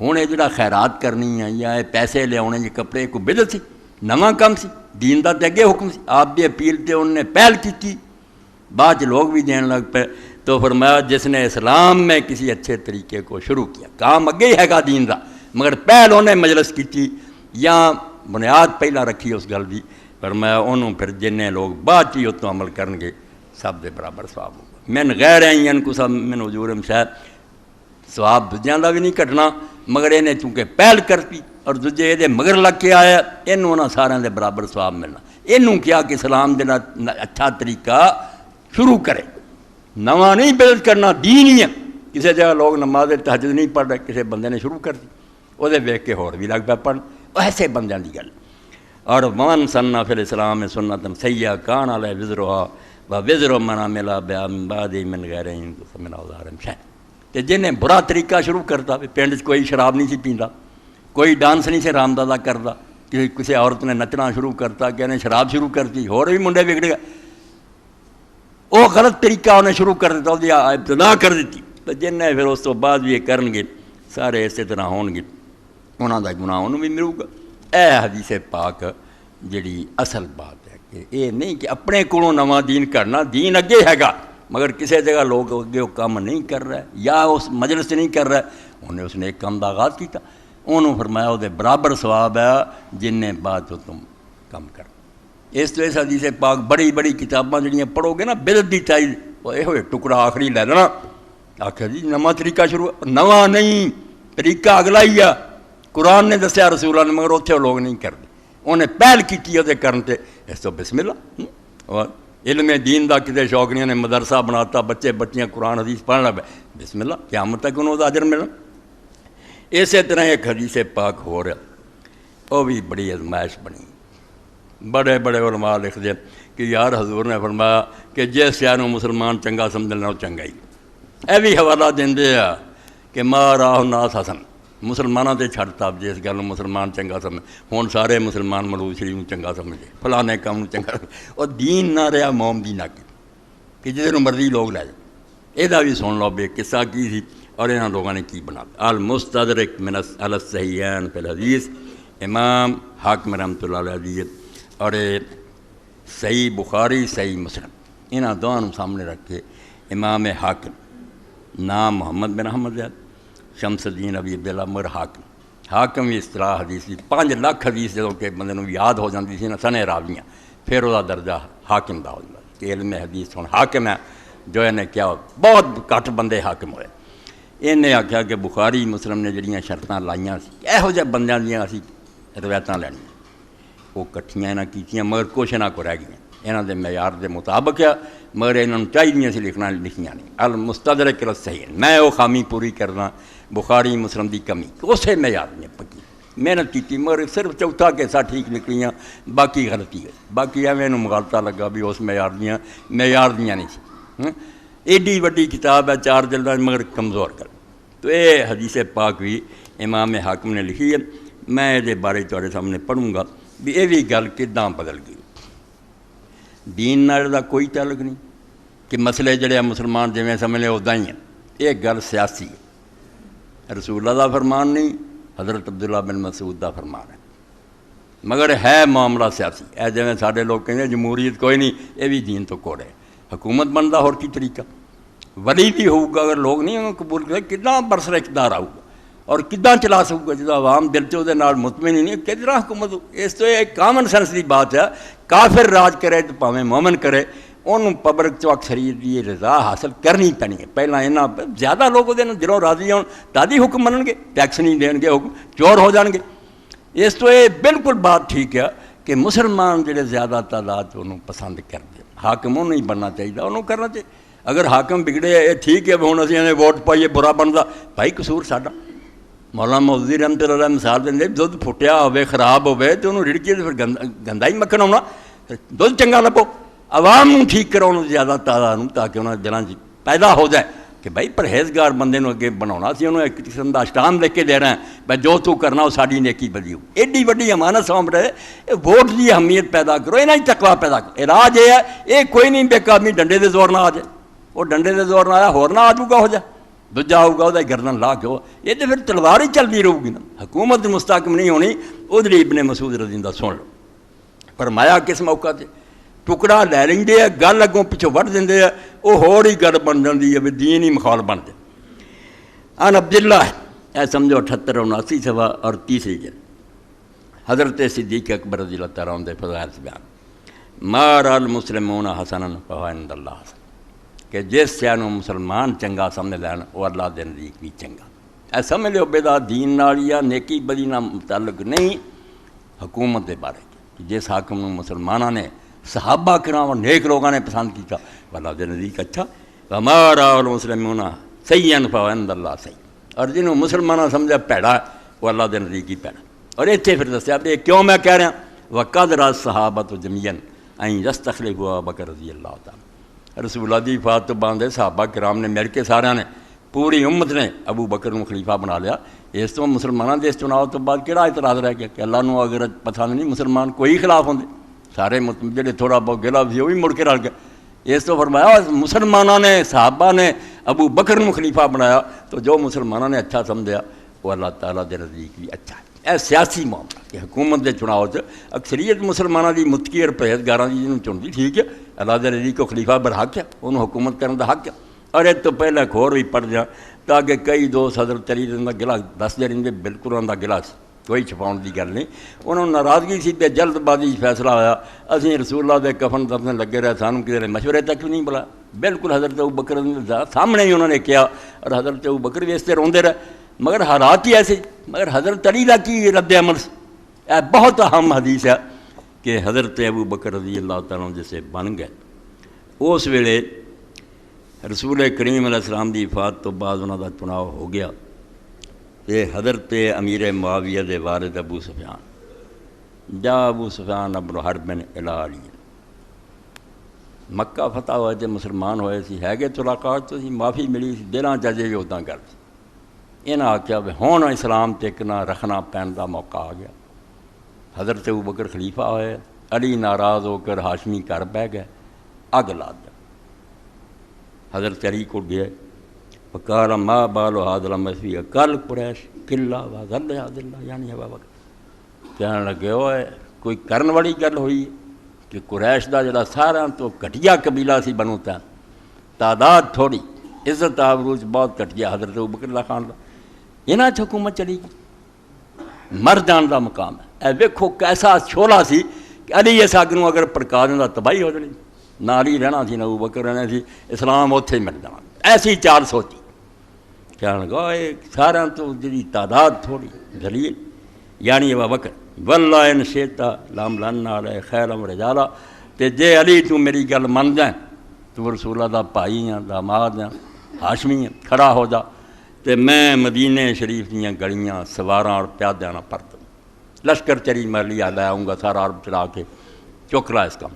ہوں یہ جڑا خیرات کرنی ہے یا پیسے لے آنے جی کپڑے کو بدعت سی، نواں کم سی، دین دا تے اگے حکم سی، آپ دی اپیل تے انہوں نے پہل کی، بعد لوگ بھی دین لگ پے، تو فرمایا جس نے اسلام میں کسی اچھے طریقے کو شروع کیا، کام اگے ہی ہے گا دین دا، مگر پہل انہیں مجلس کی یا بنیاد پہلا رکھی اس گل دی، فرمایا انہوں پھر جن لوگ بعد چی اتوں عمل کرنگے سب دے برابر ثواب ہوگا۔ من غیر این کو سب من حضورم شاید سواب دجیاں دا بھی نہیں کٹنا مگر انہیں چونکہ پہل کرتی اور دجے یہ مگر لگ کے آیا انہوں انہاں سارے دے برابر سواب ملنا انہوں کیا کہ سلام دینا اچھا طریقہ شروع کرے نواں نہیں بلد کرنا دین ہی ہے کسی جگہ لوگ نماز تہجد نہیں پڑھ رہے کسی بندے نے شروع کر دی وہ ویکھ کے ہور بھی لگ پہ پڑھ ایسے بندیاں دی گل اور من سنّا فی الاسلام سنتن سیئہ کان علیہ وزرہا و وزر من عمل بہا من بعد من غیر ان من اوزار شیء تے جنہیں برا طریقہ شروع کرتا پنڈ کوئی شراب نہیں سی پیندا کوئی ڈانس نہیں سی رامدادہ کرتا کہ کسی عورت نے نچنا شروع کرتا کہ انہیں شراب شروع کرتی اور بھی منڈے بگڑ گئے وہ غلط طریقہ انہیں شروع کر دیتا وہ ابتدا کر دیتی تو جن نے پھر اس تو بعد بھی یہ کرن گے سارے اسی طرح ہون گے انہوں کا گناہ انہوں بھی ملے گا اے حدیث پاک جڑی اصل بات ہے کہ یہ نہیں کہ اپنے کولوں نواں دین کرنا دین اگے ہے گا مگر کسی جگہ لوگ اگے وہ کام نہیں کر رہا ہے یا اس مجلس نہیں کر رہا ہے انہیں اس نے ایک کام کا آغاز کیا انہوں فرمایا وہ برابر ثواب ہے جن نے بعد تو تم کم کر اس تو اس حدیث پاک بڑی بڑی کتاباں جڑیاں پڑھو گے نا بدعت دی چاہیے وہ یہ ٹکڑا آخری لے لینا آخر جی نواں طریقہ شروع نواں نہیں طریقہ اگلا ہی ہے قرآن نے دسیا رسولہ نے مگر اتنے لوگ نہیں کرتے انہیں پہل کی وہ کرن تے اس تو بسم اللہ اور علم دین دا کتے شوق نہیں نے مدرسہ بناتا بچے بچیاں قرآن حدیث پڑھنا پہ بسم اللہ قیامت تک انہوں کا اجر ملنا اسی طرح ایک حدیث پاک ہو رہا وہ بھی بڑی ازمائش بنی بڑے بڑے علماء لکھ دیں کہ یار حضور نے فرمایا کہ جس شہر مسلمان چنگا سمجھنا وہ چنگا ہی اے بھی حوالہ دے کہ ما راہ الناس حسن مسلمانوں سے چھڑتا جس گل مسلمان چنگا سمجھ ہوں سارے مسلمان ملوز شریف چنگا سمجھے فلانے کام چنگا اور دین نہ رہا موم دی نہ کہ جس مرضی لوگ لے جائے یہ بھی سن لو بے قصہ کی تھی اور انہوں لوگوں نے کی بنا المستدرک من الصحیحین فی الحدیث امام حاکم رحمۃ اللہ علیہ حدیث اور صحیح بخاری صحیح مسلم انہاں دونوں سامنے رکھ کے امام حاکم نام محمد بن احمد زیاد شمس الدین ابی عبداللہ مگر حاکم بھی اصطلاح حدیث 5 لاکھ حدیث جدوں کہ بندے نوں یاد ہو جاندی سی نا سنے راویاں پھر وہ درجہ حاکم دا ہو جاتا کہ علم حدیث ہن حاکم ہے جو انہیں کیا بہت گھٹ بندے حاکم ہوئے انہیں آخیا کہ بخاری مسلم نے جڑیاں شرطاں لائیاں سی یہو جہے بندیاں دیاں اسی روایتاں لینیاں وہ کٹھیاں انہاں کیتیاں مگر کچھ نہ کو رہ گئیاں انہاں دے معیار دے مطابق ہے مگر انہوں چاہیے سی لکھنا لکھیاں نہیں المستدرک الصحیح میں وہ خامی پوری کرنا بخاری مسلم دی کمی اسے معیار میں پکی محنت کی مگر صرف چوتھا کیسا ٹھیک نکلیاں باقی غلطی ہے باقی ایویں مغالطہ لگا بھی اس معیار دیاں نہیں سی ایڈی وڈی کتاب ہے 4 جلداں مگر کمزور کر تو یہ حدیث پاک بھی امام حاکم نے لکھی ہے میں یہ بارے تھوڑے سامنے پڑھوں گا بھی یہ بھی گل کداں بدل گئی دین نال دا کوئی تعلق نہیں کہ مسئلے جڑے مسلمان جویں سمجھ لے ادا ہی ہیں یہ گل سیاسی ہے رسول اللہ دا فرمان نہیں حضرت عبداللہ بن مسعود دا فرمان ہے مگر ہے معاملہ سیاسی اے جویں سارے لوگ کہیں جمہوریت کوئی نہیں یہ بھی دین تو کوڑ ہے حکومت بنتا اور کی طریقہ ولی بھی ہوگا اگر لوگ نہیں انہوں قبول کریں کتنا برسر اقتدار آؤ گا اور کداں چلا سکوں گا جب عوام دل چ مطمئن ہی نہیں کتنا حکومت اس تو ایک کامن سینس کی بات ہے کافر راج کرے تو پاویں مومن کرے انہوں پبلک چو اکثریت کی رضا حاصل کرنی پینی ہے پہلا یہاں زیادہ لوگ دلوں راضی ہون تادی حکم منن گے ٹیکس نہیں دین گے حکم چور ہو جان گے اس تو یہ بالکل بات ٹھیک ہے کہ مسلمان جڑے زیادہ تعداد انہوں پسند کرتے حاکم انہوں ہی بننا چاہیے انہوں کرنا چاہیے اگر حاکم بگڑے یہ ٹھیک ہے ہوں اِسی ووٹ پائیے برا بنتا بھائی قصور ساڈا مولانا مودودی رحمت اللہ علیہ مثال دیں دودھ پھٹیا ہوے خراب ہوے تو انہوں رڑکیے تو پھر گندا ہی مکھن آنا دودھ چنگا لبو عوام نوں ٹھیک کراؤ زیادہ تعداد تاکہ انہوں دلوں پیدا ہو جائے کہ بھائی پرہیزگار بندے نوں اگے بناؤنا سی انہوں ایک قسم کا اسٹام لے کے دے رہے ہیں بھائی جو تو کرنا وہ ساری نیکی بدی ہو ایڈی وڈی امانت سونپ رہے ووٹ کی اہمیت پیدا کرو یہاں تقوا پیدا کرو علاج یہ ہے یہ کوئی نہیں بے آدمی ڈنڈے دے زور نہ آ جائے وہ ڈنڈے دے زور نہ آیا ہور نہ آ جاؤگا ہو جائے دوجا ہوگا وہ گردن لا کے ہو یہ تو پھر تلوار ہی چلتی رہے گی نا حکومت مستحکم نہیں ہونی ادھر ابن مسعود رضی اللہ سن لو فرمایا کس موقع سے ٹکڑا لے لیں گل اگوں پچھوں وڑ دیں وہ ہور ہی گل بن جاتی ہے دین ہی مخال بنتے ان عبداللہ اے سمجھو 78 79 صفحہ اور 30 جلد حضرت صدیق اکبر رضی اللہ تعالیٰ عنہ فضائل سے بیان ما را المسلمون حسنا فهو عند اللہ حسن کہ جس شے نوں مسلمان چنگا سمجھ لین وہ اللہ دے نزدیک بھی چنگا. اے سمجھ لو بیدا دین نال یا نیکی بدی نال متعلق نہیں حکومت دے بارے جس حاکم نوں مسلماناں نے صحابہ کرام اور نیک لوگوں نے پسند کیتا وہ اللہ دے نزدیک اچھا. ہمارا المسلمون سیئن فعند اللہ صحیح. اور جنہوں مسلمانوں سمجھا پیڑا وہ اللہ دے نزدیک ہی پیڑا. اور اتنے پھر دسیا بھی کیوں میں کہہ رہا وقد راز صحابۃ جمیعاً این یستخلفوا بکر رضی اللہ تعالیٰ. رسول اللہ دی وفات تو بعد صحابہ کرام نے مل کے سارے نے پوری امت نے ابو بکر کو خلیفہ بنا لیا. اس تو مسلمانوں کے اس چناؤ تو بعد کہڑا اعتراض رہ گیا کہ اللہ نو اگر پسند نہیں مسلمان کوئی خلاف ہوندے سارے جڑے تھوڑا بہت گلا سی وہ بھی مڑ کے رل گیا. اس تو فرمایا مسلمانوں نے صحابہ نے ابو بکر کو خلیفہ بنایا تو جو مسلمانوں نے اچھا سمجھا وہ اللہ تعالیٰ دے نزدیک بھی اچھا ہے. اے سیاسی معاملہ کہ حکومت کے چناؤ اکثریت مسلمانوں کی متقی اور پرہیزگاراں کی جنہوں چنتی ٹھیک ہے اللہ دے نزدیک کو خلیفہ برحق ہے انہوں حکومت کرنے کا حق ہے. اور ایک تو پہلے ایک اور بھی پڑھ جا تاکہ کئی دوست حضرت علی کا گلا دستے رہتے بالکل انہوں کا گلا کوئی چھپاؤن کی گل نہیں. انہوں ناراضگی سی تے جلد بازی فیصلہ ہویا اسی رسول اللہ دے کفن دفنے لگے رہے سانوں کسی مشورے تک بھی نہیں بلا. بالکل حضرت ابوبکر سامنے ہی انہوں نے کیا اور حضرت ابوبکر بھی اس سے روندے رہے مگر حالات ہی ایسے. مگر حضرت علی کا کی رد عمل اے بہت اہم حدیث ہے کہ حضرت ابوبکر رضی اللہ تعالیٰ جسے بن گئے اس ویلے رسول کریم علیہ السلام دی وفات تو بعد انہوں کا چناؤ ہو گیا. یہ حضرت امیر معاویہ دے والد ابو سفیان جا ابو سفیان ابن حرب الی علی مکہ فتح ہوئے تھے مسلمان ہوئے سی ہے کہ ملاقات تو سی معافی ملی سی دلاں چاہیے بھی اتنا کر سی. انہاں آخیا بھی ہون اسلام ٹکنا رکھنا پہن کا موقع آ گیا. حضرت ابوبکر خلیفہ ہوئے علی ناراض ہو کر ہاشمی گھر بہ گئے اگ لا دیا. حضرت علی کو گئے وقال ما بال هذا المسیح کل قریش قلہ وغل یاد اللہ یعنی ابا بکر کہنے لگے ہوئے کوئی کرن والی گل ہوئی کہ قریش دا جڑا سارا تو گھٹیا قبیلہ سی بنو تین تعداد تھوڑی عزت آبروز بہت گھٹیا حضرت ابوبکر اللہ خان دا یہاں حکومت چلی گئی مردان دا مقام ہے. اے ویکھو کیسا چھولا سی کہ علی اس اگ نوں اگر پڑکا دیندا تباہی ہو جانی نہ علی رہنا سی نہ ابوبکر رہنا سی اسلام اوتھے مل جانا. ایسی چال سوچی کہنے لگا سارا تو جی تعداد تھوڑی دلیل یعنی ابوبکر واللہ ان شئتا لام لن علیہ خیرم رجالا تے جے علی تو میری گل من جائیں تو رسول اللہ دا بھائی ہیں داماد ہیں ہاشمی ہیں کھڑا ہو جا تے میں مدینے شریف دیاں گلیاں سواراں اور پیادیاں نہ پرت لشکر چری میں لیا لے آؤں گا سارا عرب چلا کے چک لا اس کام.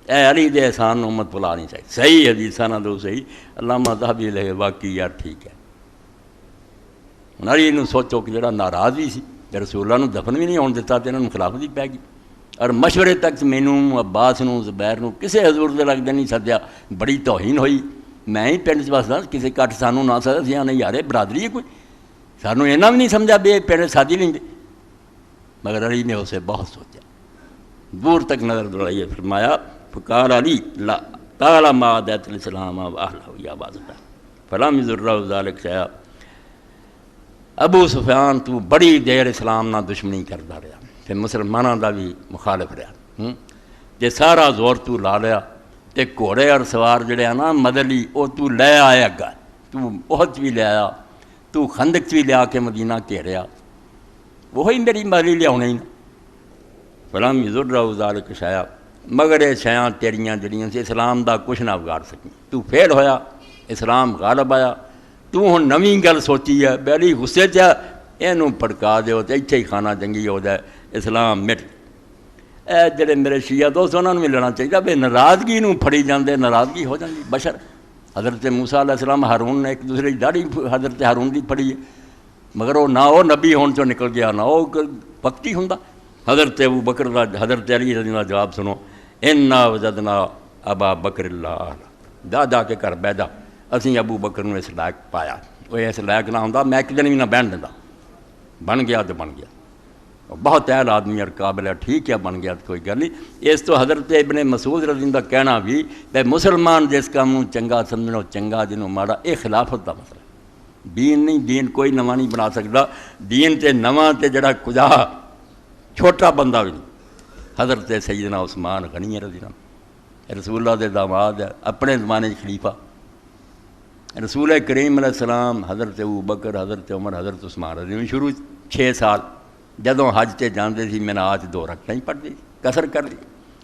اے علی دے احسان امت بلا نہیں چاہیے. صحیح حدیثاں نہ دو صحیح علامہ ذہبی لے واقعی یار ٹھیک ہے. علی نو سوچو کہ جڑا ناراض بھی سی رسول اللہ نو دفن بھی نہیں ہون دیتا تے انہاں نوں خلافت بھی پی گئی اور مشورے تک مینوں عباس نو زبیر نو کسے حضور دے لگدے نہیں سدیا بڑی توہین ہوئی. میں ہی پنڈ وسدا کسے کٹ سانوں نہ سدا سی نہیں یار برادری ہے کوئی سانوں اینا بھی نہیں سمجھا بے پنڈ سادی لیندے. مگر علی نے اسے بہت سوچا دور تک نظر دوڑائی فرمایا فقال علی لا تعالی ما دعت الاسلام و اہلہ یا بازتا فلم ذرہ ذالک شیئا. ابو سفیان تو بڑی دیر اسلام نہ دشمنی کرتا رہا تے مسلمانوں دا بھی مخالف رہا تے سارا زور تو لا لیا تے گھوڑے اور سوار جڑے ہیں نا مدلی وہ تو لے آیا اگا تو احد بھی لے آیا تو خندق بھی لیا کے مدینہ گھیریا وہی میری مدلی لیا ہونے ہی نا. فلم ذرہ ذالک شیئا مگر یہ شیاں تیریاں جڑیاں سے اسلام دا کچھ نہ بگاڑ سکیں. تو فیل ہویا اسلام غالب آیا تو ہن نویں گل سوچی ہے بیلی غصے چ اینوں پڑکا دیو تے ایتھے ہی کھانا جنگی ہو جائے اسلام مٹ. اے جڑے میرے شیعہ دوست انہاں نوں بھی لڑنا چاہیے بے ناراضگی نوں پھڑی جاندے ناراضگی ہو جاندی بشر. حضرت موسیٰ علیہ السلام ہارون نے ایک دوسرے کی داڑھی حضرت ہارون دی پھڑی ہے مگر وہ نہ وہ نبی ہون چوں نکل گیا نہ وہ وقتی ہوندا. حضرت ابوبکر دا حضرت علی رضی اللہ جواب سنو انا وجدنا ابا بکر اللہ دا جا کے کر بیٹھا اسی ابو بکر نوں اس لائق پایا. وہ اس لائق نہ ہوندا میں ایک دن بھی نہ بہن دیندا بن گیا تو بن گیا بہت اہل آدمی اور قابل ہے ٹھیک ہے بن گیا تو کوئی گل نہیں. اس تو حضرت ابن مسعود رضی اللہ کہنا بھی کہ مسلمان جس کام چنگا سمجھو چنگا جنوں ماڑا یہ خلافت دا مسئلہ دین نہیں. دین کوئی نواں نہیں بنا سکتا. دین تے نواں تے جڑا کجا چھوٹا بندہ بھی نہیں. حضرت سیدنا عثمان غنی رضی اللہ رسول اللہ دے داماد ہے، اپنے زمانے خلیفہ رسول کریم علیہ السلام، حضرت ابوبکر، حضرت عمر، حضرت عثمان رضی اللہ شروع 6 سال جدوں حج تے جاندے سی مناج 2 رکعتیں ہی پڑھتے سی، کسر کر لی،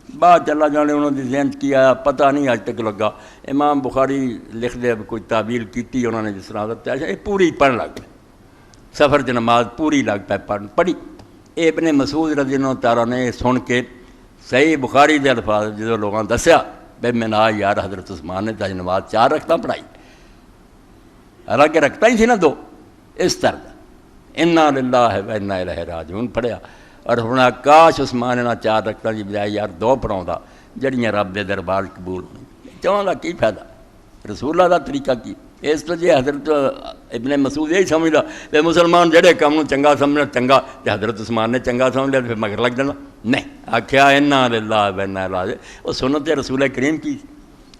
بعد اللہ جانے انہوں نے ذہن کی آیا، پتہ نہیں اج تک لگا۔ امام بخاری لکھ دے کوئی تعبیر کیتی انہوں نے، جس طرح حضرت عائشہ یہ پوری پڑھ لگ پے، سفر چ نماز پوری لگ پے پڑھی۔ ابن مسعود رضی اللہ تعالیٰ نے سن کے صحیح بخاری دے الفاظ جدوں لوگاں دسیا بے مناج یار حضرت عثمان نے تاج نماز 4 رکعتاں پڑھائی، حالانکہ رکھتا ہی تھی نا 2، اس طرح انا للہ و انا الیہ راجعون پڑھیا، اور ہن کاش عثمان نے 4 رکعتاں دی بجائے یار 2 پڑھاوندا جڑیاں رب دے دربار قبول ہونی، چاہاں دا کی فائدہ؟ رسول اللہ دا طریقہ کی؟ اس تو جی حضرت ابن مسعود یہی سمجھدا کہ مسلمان جڑے کام نوں چنگا سمجھنا چنگا، تے حضرت عثمان نے چنگا سمجھ لیا پھر مگر لگ جانا، نہیں آکھیا انا للہ و انا الیہ راجعون، وہ سنت رسول کریم کی۔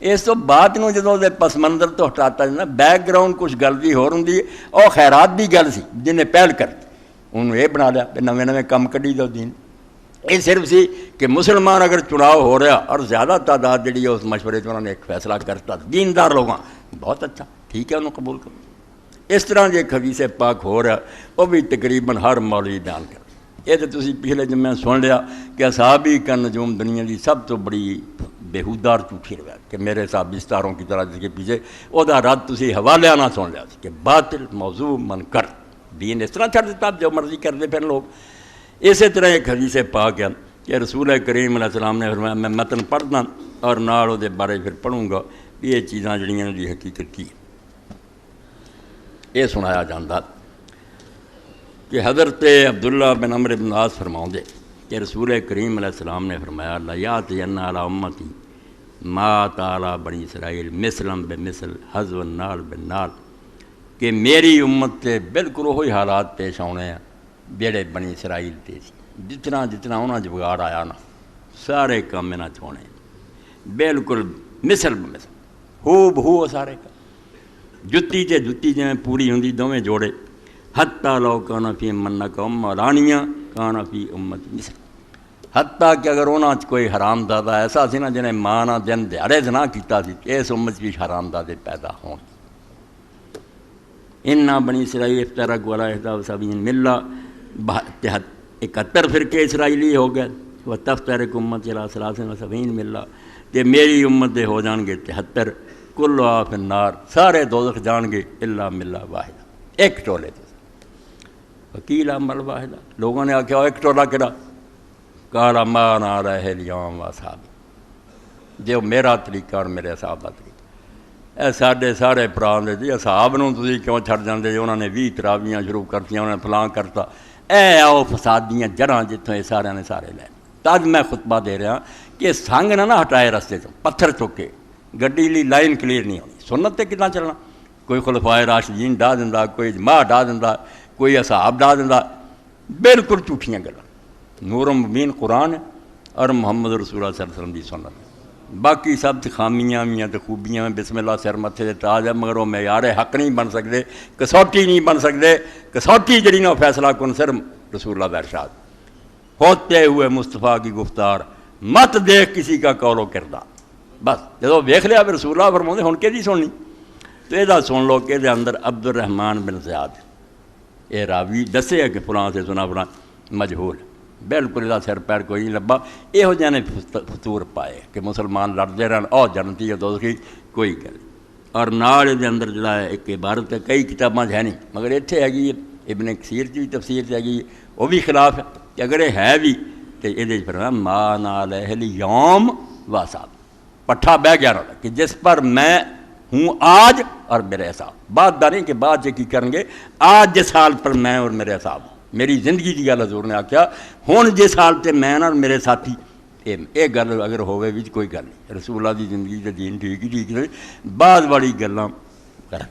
اس تو بعد نوں جدوں دے پس منظر تو ہٹاتا جانا، بیک گراؤنڈ کچھ گل دی ہور ہوندی ہے، اور خیرات دی گل سی جنہیں پہل کر انہوں یہ بنا لیا کہ نویں نویں کم کڈی دو دین۔ یہ صرف سی کہ مسلمان اگر چناؤ ہو رہا اور زیادہ تعداد جڑی ہے اس مشورے انہوں نے ایک فیصلہ کرتا دیندار لوگاں، بہت اچھا ٹھیک ہے انہوں قبول کرو۔ اس طرح جو حدیث پاک ہو رہا وہ بھی تقریباً ہر مولوی بیان کر، یہ تو تسی پچھلے جمعے سن لیا کہ اصحابی کا نجوم دنیا کی سب تو بڑی بےہودار جھوٹھی روایت کہ میرے صاحب ستاروں کی طرح جس کے پیچھے وہ رد تسی حوالے نہ سن لیا کہ باطل موضوع منکر، دین اس طرح چھڑ دیتا جو مرضی کرتے پھر لوگ۔ اسی طرح ایک حدیث پاک ہے کہ رسول کریم علیہ السلام نے فرمایا، میں متن پڑھنا اور نال دے بارے پھر پڑھوں گا یہ چیزاں جڑیاں دی حقیقت کی۔ یہ سنایا جاندہ کہ حضرت عبداللہ بن عمرو بن العاص فرماؤندے کہ رسول کریم علیہ السلام نے فرمایا لیاتین علی امتی ما تعالی بنی اسرائیل مثلاً بمثل حذو النال بالنال، کہ میری امت تے بالکل وہی حالات پیش آنے ہیں جڑے بنی اسرائیل تے سی، جتنا جتنا انہاں جگاڑ آیا نا سارے کام انہاں چ ہونے بالکل مثل بمثل، ہو بہو سارے کا، جتی تے جتی جویں پوری ہوندی دوویں جوڑے، حتیٰ لو کان فی من قوم رانیہ کان فی امت مثل، حتیٰ کہ اگر انہاں چ کوئی حرام دادا ایسا سی نا جنہیں ماں نہ دن دیہڑے زنا کیتا سی، اس امت بھی حرام دادے پیدا ہون۔ انا بنی اسرائیل افترق علی 71 ملہ، 71 فرقے اسرائیلی ہو گئے، وتفترق امتی علی 73 ملہ، کہ میری امت دے ہو جان گے 73، کلھا فی النار، سارے دوزخ جان گے الا ملہ واحدہ، ایک ٹولے تو وکیل عمل واحدہ۔ لوگوں نے آکھا ایک ٹولا کہڑا؟ قال ما انا علیہ اليوم واصحابی، جو میرا طریقہ اور میرے اصحاب کا طریقہ۔ اے ساڈے سارے پراں دے جی اصحاب نوں تسی کیوں چھڑ جاندے جو انہوں نے 20 تراویاں شروع کرتیاں، انہوں نے فلاں کرتا، اے آؤ فساد دیاں جڑاں جتوں یہ سارے نے سارے لے۔ تج میں خطبہ دے رہا کہ سنگ نہ ہٹائے رستے چوں، پتھر چکے گڈی لی لائن کلیئر نہیں ہونی، سنت تے کتنا چلنا؟ کوئی خلفائے راشدین ڈا دیندا، کوئی اجماع ڈا دیندا، کوئی اصحاب ڈا دیندا، بالکل جھوٹیاں گلاں۔ نور مبین قرآن اور محمد رسول اللہ صلی اللہ علیہ وسلم دی سنت، باقی سب خامیاں میاں تے خوبیاں میں بسم اللہ سر متھے دے تاج ہے، مگر وہ معیار حق نہیں بن سکتے، کسوٹی نہیں بن سکتے۔ کسوٹی جڑی نا فیصلہ کن صرف رسول اللہ کا ارشاد، ہوتے ہوئے مصطفیٰ کی گفتار، مت دیکھ کسی کا قول و کردار۔ بس جدو ویکھ لیا پھر رسول اللہ فرماؤندے ہن کہدی سننی؟ تو یہ سن لو کہ اندر عبد الرحمن بن زیاد یہ راوی دسے کہ فلاں سے سنا فلاں مجہول، بالکل یہ سر پیر کوئی نہیں لبا۔ یہو جہاں نے فطور پائے کہ مسلمان لڑتے رہن اور جنتی دوزخی کوئی گل، اور نال یہ اندر جڑا ہے ایک عبارت ہے، کئی کتاباں ہے نہیں مگر اتنے ہے ابن کثیر کی بھی تفسیر سے ہے، وہ بھی خلاف ہے کہ اگر یہ ہے بھی تو یہ فرمایا ما انا علیہ اليوم واصحابی، پٹھا بہ گیا رہا کہ جس پر میں ہوں آج اور میرے اصحاب، بات دار نہیں کہ بعد کی کریں گے، آج جس حال پر میں اور میرے اصحاب، میری زندگی کی گل حضور نے آکھیا ہن جس حال تے میں اور میرے ساتھی، یہ گل اگر ہوئے بھی کوئی گل نہیں، رسول اللہ دی زندگی تے دین ٹھیک ہی ٹھیک نہیں، بعد والی گلاں کر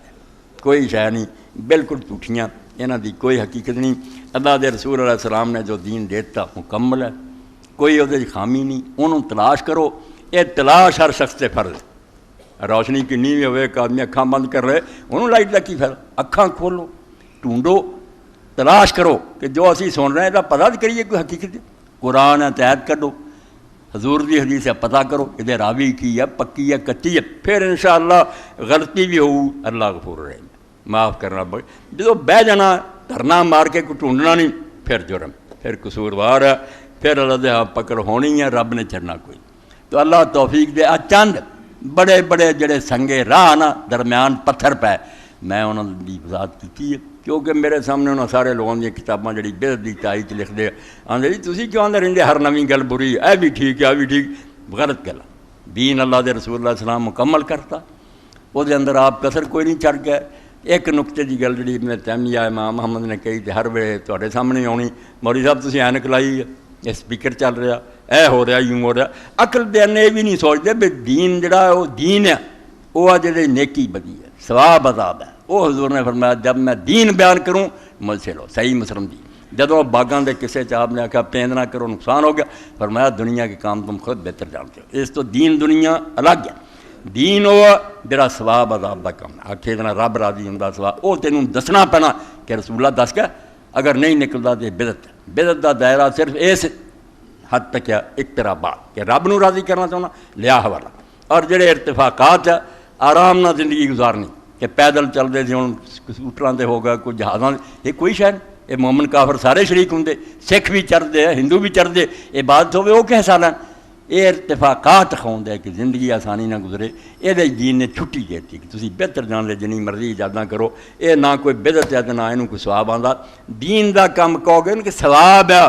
کوئی شے نہیں، بالکل جھوٹیاں، انہاں دی کوئی حقیقت نہیں۔ اللہ دے رسول علیہ السلام نے جو دین دیتا مکمل ہے، کوئی وہ خامی نہیں، انہوں تلاش کرو، یہ تلاش ہر شخص سے فرض ہے۔ روشنی کی نیوی ہوئے ایک آدمی اکھاں بند کر رہے، انہوں لائٹ کا کی فائدہ؟ اکھاں کھولو، ڈھونڈو، تلاش کرو کہ جو اسی سن رہے ہیں پتہ کریے کوئی حقیقت، قرآن ہے تحت کڈو، حضور دی حدیث ہے پتہ کرو یہ راوی کی ہے پکی ہے کچی ہے، پھر انشاءاللہ غلطی بھی ہو اللہ غفور رحیم معاف کرنا پڑے. جدو بہ جانا دھرنا مار کے کوئی ڈھونڈنا نہیں پھر جرم، پھر قصوروار ہے، پھر اللہ دے ہاں پکڑ ہونی ہے، رب نے چڑھنا کوئی. تو اللہ توفیق دے. چند بڑے بڑے جڑے سنگے راہ نا درمیان پتھر پہ میں انہوں نے وضاحت کی ہے، کیونکہ میرے سامنے انہوں سارے لوگوں دی کتاباں جڑی بدعت دی تائید لکھ دے آندے جی تسی کیوں آندے رہندے ہر نویں گل بری اے بھی ٹھیک ہے اے بھی ٹھیک. غلط گل. دین اللہ دے رسول اللہ السلام مکمل کرتا، وہ دے اندر آپ کسر کوئی نہیں چڑھ گئے. ایک نقطے دی گل جڑی ابن تیمیہ امام محمد نے کہی تے ہر ویلے تواڈے سامنے آنی، مولوی صاحب تسی اینک لائی ہے، یہ سپیکر چل رہا اے ہو رہا یوں ہو رہا. عقل دے انے بھی نہیں سوچتے بھی دین جڑا ہے وہ دین ہے، وہ جڑے نیکی بدی ہے ثواب عذاب ہے. وہ حضور نے فرمایا جب میں دین بیان کروں مجھ سے لو. صحیح مسلم دی جدوں باغاں دے قصے چ آپ نے آکھا پیند نہ کرو نقصان ہو گیا، فرمایا دنیا کے کام تم خود بہتر جانتے ہو، اس تو دین دنیا الگ ہے. دین وہ جڑا ثواب عذاب دا کام ہے، آکھے جنا رب راضی ہوندا ثواب وہ تینوں دسنا پینا کہ رسول اللہ دس کے اگر نہیں نکلدا تے بدعت. بدعت دا دائرہ صرف اس حد تک ہے اقترابات کہ رب نو راضی کرنا چاہنا لیا حوالہ، اور جڑے ارتفاقات ہے آرام نہ زندگی گزارنی کہ پیدل چلتے تھے ہوں سکوٹراں تے ہو گیا کوئی جہازاں یہ کوئی شے نہیں. یہ مومن کافر سارے شریک ہوں، سکھ بھی چڑھتے ہیں ہندو بھی چڑھتے، عبادت ہوئے وہ کہہ سال یہ ارتفاقات کھاؤں دے کہ زندگی آسانی نہ گزرے. یہ دین نے چھٹی دیتی کہ تسی بہتر جان لے جنی مرضی ایجاداں کرو، یہ نہ کوئی بدعت ہے نہ اینوں کوئی ثواب آندا. دین دا کام کہو گے کہ ثواب ہے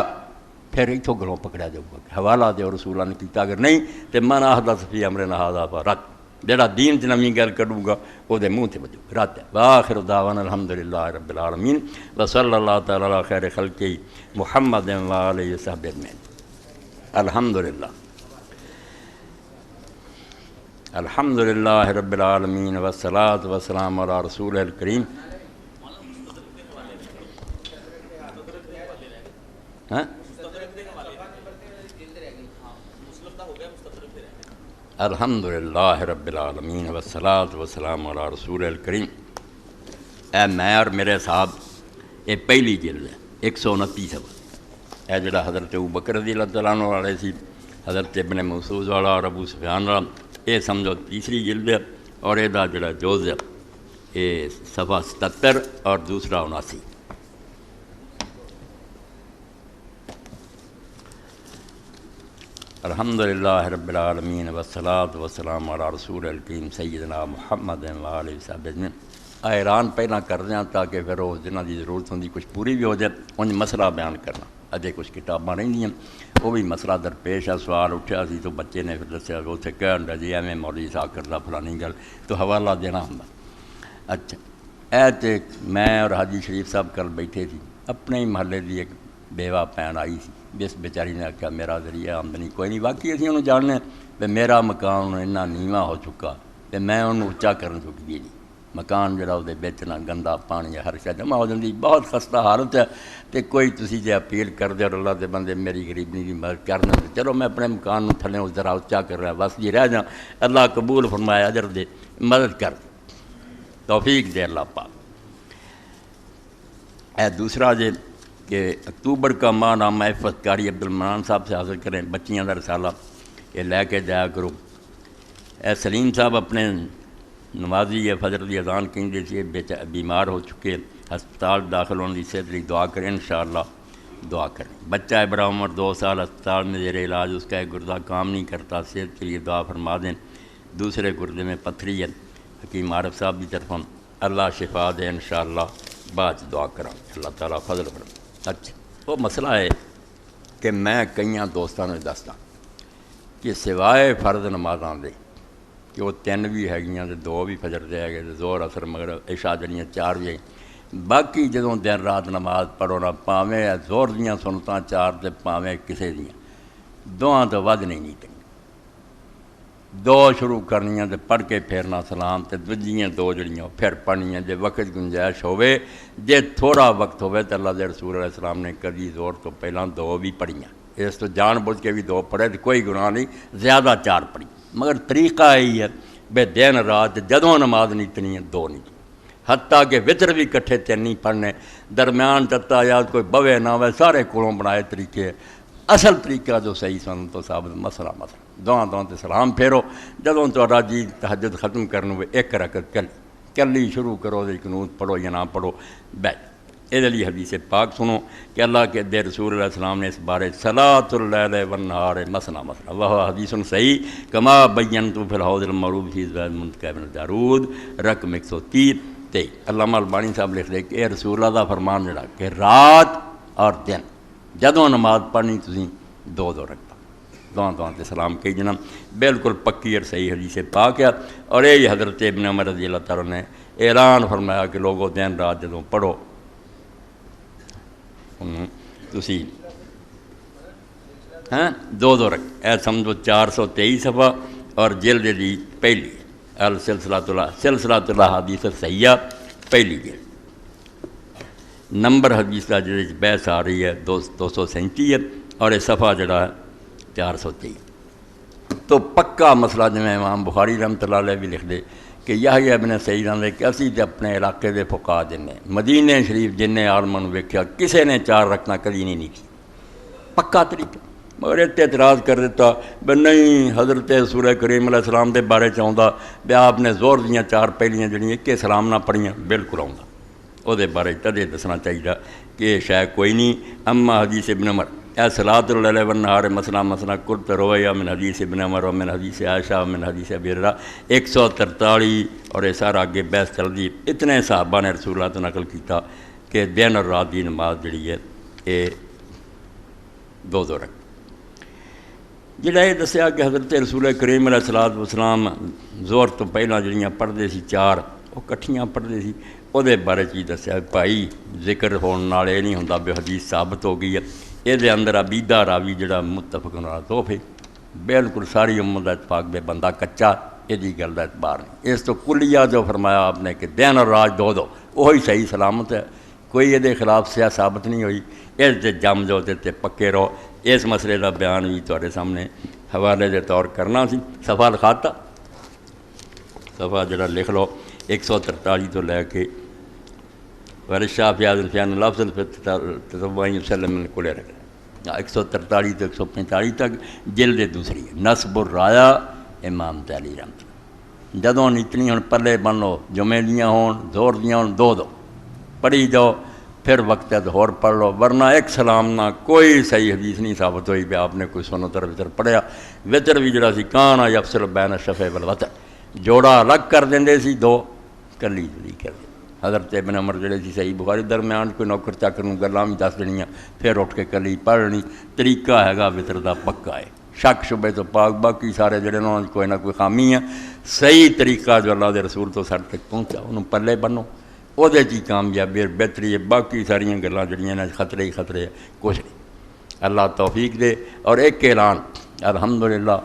پھر اتوں گلوں پکڑا جاؤ گا کہ حوالہ دے اور رسولہ نے کیتا، اگر نہیں تو من احدث فی امرنا ھذا فرد جڑا دین چ نویں گل کڈوں گا وہ دے منہ تے وجو رد ہے. وآخر دعوانا الحمدللہ رب العالمین وصلی اللہ تعالی علی خیر خلقہ محمد وآلہ وصحبہ اجمعین. الحمدللہ الحمدللہ رب العالمین والصلاۃ والسلام علی رسول الکریم. الحمدللہ رب العالمین والصلاۃ والسلام علی رسول الکریم. اے میں اور میرے صاحب یہ پہلی جلد ہے 129 صفحہ. اے جڑا حضرت ابوبکر رضی اللہ تعالیٰ عنہ والے سی، حضرت ابن مسعود والا اور ابو سفیان والا، یہ سمجھو تیسری جلد ہے. اور یہ جڑا جوز ہے یہ صفحہ 77 اور دوسرا 79. الحمدللہ رب العالمین والصلاۃ والسلام علی رسول الکریم سیدنا محمد وآلہ وصحبہ اجمعین. اعلان پہلا کر دیں تاکہ پھر وہ جنہاں دی ضرورت ہوندی کچھ پوری بھی ہو جائے. انج مسئلہ بیان کرنا اجے کچھ کتاباں رہندیاں وہ بھی مسئلہ درپیش ہے. سوال اٹھیا سی تو بچے نے پھر دسیا اتنے کہن جی ایویں مولوی صاحب کردا فلانی گل تو حوالہ دینا ہوندا. اچھا اے تے میں اور حاجی شریف صاحب کل بیٹھے تھی، اپنے ہی محلے دی ایک بیوہ پین آئی سی، جس بیچاری نے آخیا میرا ذریعہ آمدنی کوئی نہیں. واقعی اسی انہوں جاننے کہ میرا مکان اتنا نیواں ہو چکا کہ میں انہوں اچا کرن چکی نہیں. مکان جڑا وہ بیچنا گندا پانی ہر شے جمع ہو جاتی، بہت خستہ حالت ہے. تو کوئی تسی جے اپیل کر دے اور اللہ دے بندے میری غریبی کی مدد کرنا تو چلو میں اپنے مکان نو تھلے ذرا اچا کر رہا بس جی رہ جاؤں. اللہ قبول فرمایا اجر دے مدد کر توفیق دے اللہ پاک. اے دوسرا جے کہ اکتوبر کا ماہ نامہ عفت قاری عبد المنان صاحب سے حاصل کریں، بچیاں دا رسالہ یہ لے کے جایا کرو. اے سلیم صاحب اپنے نمازی ہے فجر دی اذان کہیں سی بیمار ہو چکے، ہسپتال داخل ہونے کی صحت لیے دعا کریں انشاءاللہ دعا کریں. بچہ ہے بڑا عمر 2 سال ہسپتال میں زیر علاج، اس کا ایک گردہ کام نہیں کرتا، صحت کے لیے دعا فرما دیں. دوسرے گردے میں پتھری ہے، حکیم عارف صاحب کی طرف اللہ شفا دے انشاءاللہ بعد دعا کریں اللہ تعالیٰ فضل فرمائے. اچھا وہ مسئلہ ہے کہ میں کئیاں دوستوں نے دستا کہ سوائے فرض نمازاں دے کہ وہ 3 بھی ہے 2 بھی فجر دے ہے زور اثر مغرب عشاء جڑیاں 4 بھی ہے، باقی جدوں دن رات نماز پڑھو نہ پاویں زور دیاں سنتاں 4 تے پاویں کسے دیاں دوہاں تو ود نہیں نیتیں. 2 شروع کرنیاں تے پڑھ کے پھیرنا سلام تے دوجیاں 2 جڑیاں پھر پڑھنیاں جے وقت گنجائش ہوئے. جے تھوڑا وقت ہوئے تو اللہ دے رسول علیہ السلام نے کبھی زور تو پہلاں 2 بھی پڑھیاں، اس تو جان بوجھ کے بھی 2 پڑھے تو کوئی گناہ نہیں، زیادہ 4 پڑھی. مگر طریقہ یہی ہے بے دن رات جدوں نماز نیتنی ہے 2 نہیں، حتیٰ کہ وطر بھی کٹھے 3 نہیں پڑھنے، درمیان تتا یا کوئی بوے نہ ہوئے، سارے کولوں بنائے طریقے. اصل طریقہ جو صحیح سن تو ثابت مسئلہ دعا تے سلام پھیرو جدوں تہاڈا جی تہجد ختم کرن ہوئے ایک رکعت کلی شروع کرو دے قنوت پڑھو یا نہ پڑھو بیٹھ یہ لیے حدیث پاک سنو کہ اللہ کے دے رسول علیہ السلام نے اس بارے صلاۃ اللیل والنہار مثنا مثنا وہ حدیث صحیح کما بینت فی الحوض المعروف فی زوائد منتقى بن جارود رقم 130 علامہ البانی صاحب لکھ دے کہ رسول اللہ دا فرمان جڑا کہ رات اور دن جدوں نماز پڑھنی تسی دو رکعت دعا تے سلام کہی جناب بالکل پکی اور صحیح حدیث پاک ہے اور یہ حضرت ابن عمر رضی اللہ تعالیٰ نے اعلان فرمایا کہ لوگوں دن رات جدوں پڑھو تسی ہاں دو رکھ اے سمجھو 423 صفحہ اور جلد دی پہلی سلسلۃ الاحادیث الصحیحہ پہلی جلد نمبر حدیث کا جڑے بحث آ رہی ہے 237 ہے اور یہ صفحہ جڑا ہے 423 تو پکا مسئلہ جو امام بخاری رحمۃ اللہ علیہ بھی لکھ دے کہ یحییٰ ابن سعید نے کہ اسی تے اپنے علاقے دے فقہا جنے مدینہ شریف جنے عالماں ویکھیا کسے نے 4 رکعتاں کدی نہیں کی پکا طریقہ مگر اعتراض کر دیتا بے نہیں حضرت رسول کریم علیہ السلام دے بارے چاہوندا بے آپ نے زور دیاں 4 پہلیاں جڑیاں کہ سلام نہ پڑھیاں بالکل آوندا او دے بارے تدے دسنا چاہیے کہ یہ شے کوئی نہیں اما حدیث ابن عمر اے صلاۃ اللیل والنہار مثنا مثنا قرۃ رویہ من حدیث ابن عمر و من حدیث عائشہ و من حدیث ابی ہریرہ 143 اور یہ سارا آگے بحث چل دی اتنے صحابہ نے رسول اللہ تو نقل کیتا کہ دن اور رات دی نماز جڑی ہے یہ دو رکھ جڑا یہ دسیا کہ حضرت رسول کریم علیہ الصلوۃ والسلام زور تو پہلا جڑیاں پڑھتے سی 4 وہ کٹھیاں پڑھتے سی وہ بارے چیز دسیا بھائی ذکر ہونے نال یہ نہیں ہوندا بھی حدیث ثابت ہو گئی ہے یہ اندر عبیدہ راوی جڑا متفق علیہ توفے بالکل ساری امت کا اتفاق بے بندہ کچا یہ گل کا اعتبار نہیں اس تو کلیہ جو فرمایا آپ نے کہ دن اور رات دو وہی صحیح سلامت ہے کوئی یہ خلاف سیاہ ثابت نہیں ہوئی اس تے جم جو تے پکے رہو اس مسئلے کا بیان بھی تھوڑے سامنے حوالے دے طور کرنا سی صفحہ لکھاتا صفحہ جڑا لکھ لو 143 تو لے کے ورشا فیاض الفیان لفظ تتبعی وسلم کلے رکھ 143 تو 145 تک جلد دوسری ہے نصب الرایا امام تعالی رحمۃ جدوں اتنی ہوں پلے بن لو جمعے دیاں ہون زور دیاں ہون دو پڑھی جاؤ پھر وقت ہور پڑھ لو ورنہ ایک سلام نہ کوئی صحیح حدیث نہیں ثابت ہوئی پہ آپ نے کوئی سنت اور وطر پڑھیا وطر بھی جڑا سی کانا یفصل بین الشفع والوتر جوڑا الگ کر دیندے سی دو کلی جلی کر دے حضرت ابن عمر جڑے سی صحیح بخاری درمیان کوئی نوکر چاکر نوں گلاں بھی دس دینیاں پھر اٹھ کے کلی پڑھنی طریقہ ہے گا وطر دا پکا ہے شک شبے تو پاک باقی سارے جڑے انہاں کوئی نہ کوئی خامی ہے صحیح طریقہ جو اللہ دے رسول تو سر تک پہنچا انہوں پلے بنو وہ چی کامیابی بہتری ہے باقی ساریاں گلاں جڑیاں نے خطرے ہی خطرے کچھ نہیں اللہ توفیق دے اور ایک اعلان الحمدللہ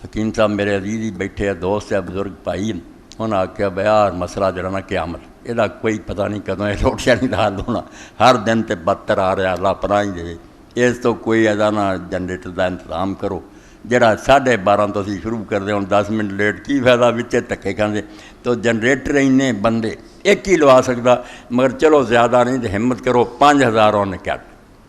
حکیم صاحب میرے عزیز ہی بیٹھے ہیں دوست ہے بزرگ بھائی انہوں نے آخیا بیار مسئلہ جڑا نا قیامت یہ کوئی پتہ نہیں کدوں یہ روٹیاں نہیں حل ہونا ہر دن تے بدتر آ رہا اللہ پناہ ہی دے اس تو کوئی ایسا نہ جنریٹر کا انتظام کرو جڑا 12:30 تو اسی شروع کر دیں ہوں 10 منٹ لیٹ کی فائدہ بچے دھکے کھاندے تو جنریٹر اِنے بندے ایک ہی لوا سکتا مگر چلو زیادہ نہیں تو ہمت کرو 5000 انہیں کیا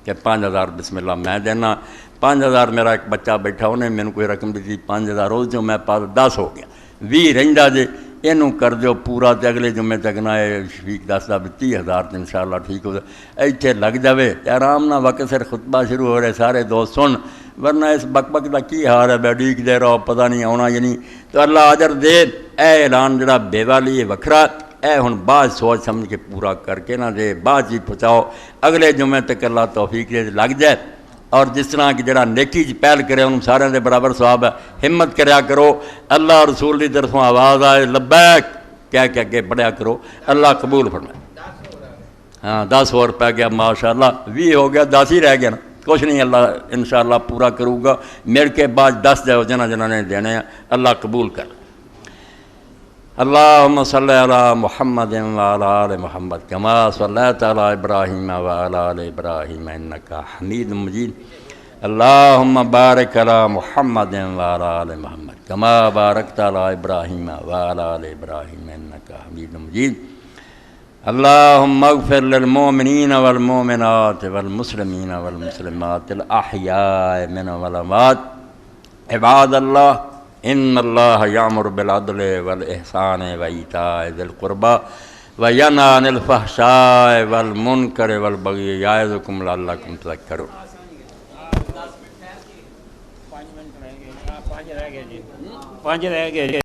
کہ 5000 بسم اللہ میں دینا 5000 میرا ایک بچہ بیٹھا انہیں میں نے کوئی رقم دیتی 5000 اس جو میں پاس 10 ہو گیا 20 رہندا جے یہ کر دیو پورا تے اگلے جمعے تک نہ شفیق دستا بھی 30,000 تو انشاءاللہ ٹھیک ہو جائے ایتھے لگ جاوے آرام نہ وقت سر خطبہ شروع ہو رہے سارے دوست سن ورنہ اس بک بک کا کی حال ہے بیڈیک دے رہو پتہ نہیں آنا یا نہیں تو اللہ اجر دے اے اعلان جڑا بے والی وکھرا اے ہن بعد سوچ سمجھ کے پورا کر کے نہ دے بعد ہی پہنچاؤ اگلے جمعے تک اللہ توفیق دے لگ جائے اور جس طرح کہ جڑا نیکی پہل کرے انہوں سارے دے برابر ثواب ہے ہمت کریا کرو اللہ رسول کی طرفوں آواز آئے لبیک کہہ کے اگے بڑھیا کرو اللہ قبول فرمائے ہاں 10 اور پہ گیا ماشاءاللہ 20 ہو گیا 10 ہی رہ گیا نا کچھ نہیں اللہ انشاءاللہ پورا کروں گا میرے کے بعد 10 جاؤ جنہ نے دینے ہیں اللہ قبول کر اللہم صلی علی محمد وعلی آل محمد کما صلیت علی ابراہیم وعلی آل ابراہیم انکا حمید مجید اللہم بارک علی محمد وعلی آل محمد کما بارکت علی ابراہیم وعلی آل ابراہیم انکا حمید مجید اللهم اغفر للمؤمنين والمؤمنات والمسلمين والمسلمات الأحياء منهم والأموات عباد الله إن الله يأمر بالعدل والإحسان وإيتاء ذي القربى وينهى عن الفحشاء والمنكر والبغي يعظكم لعلكم تذكرون. 5 رہ گئے جی.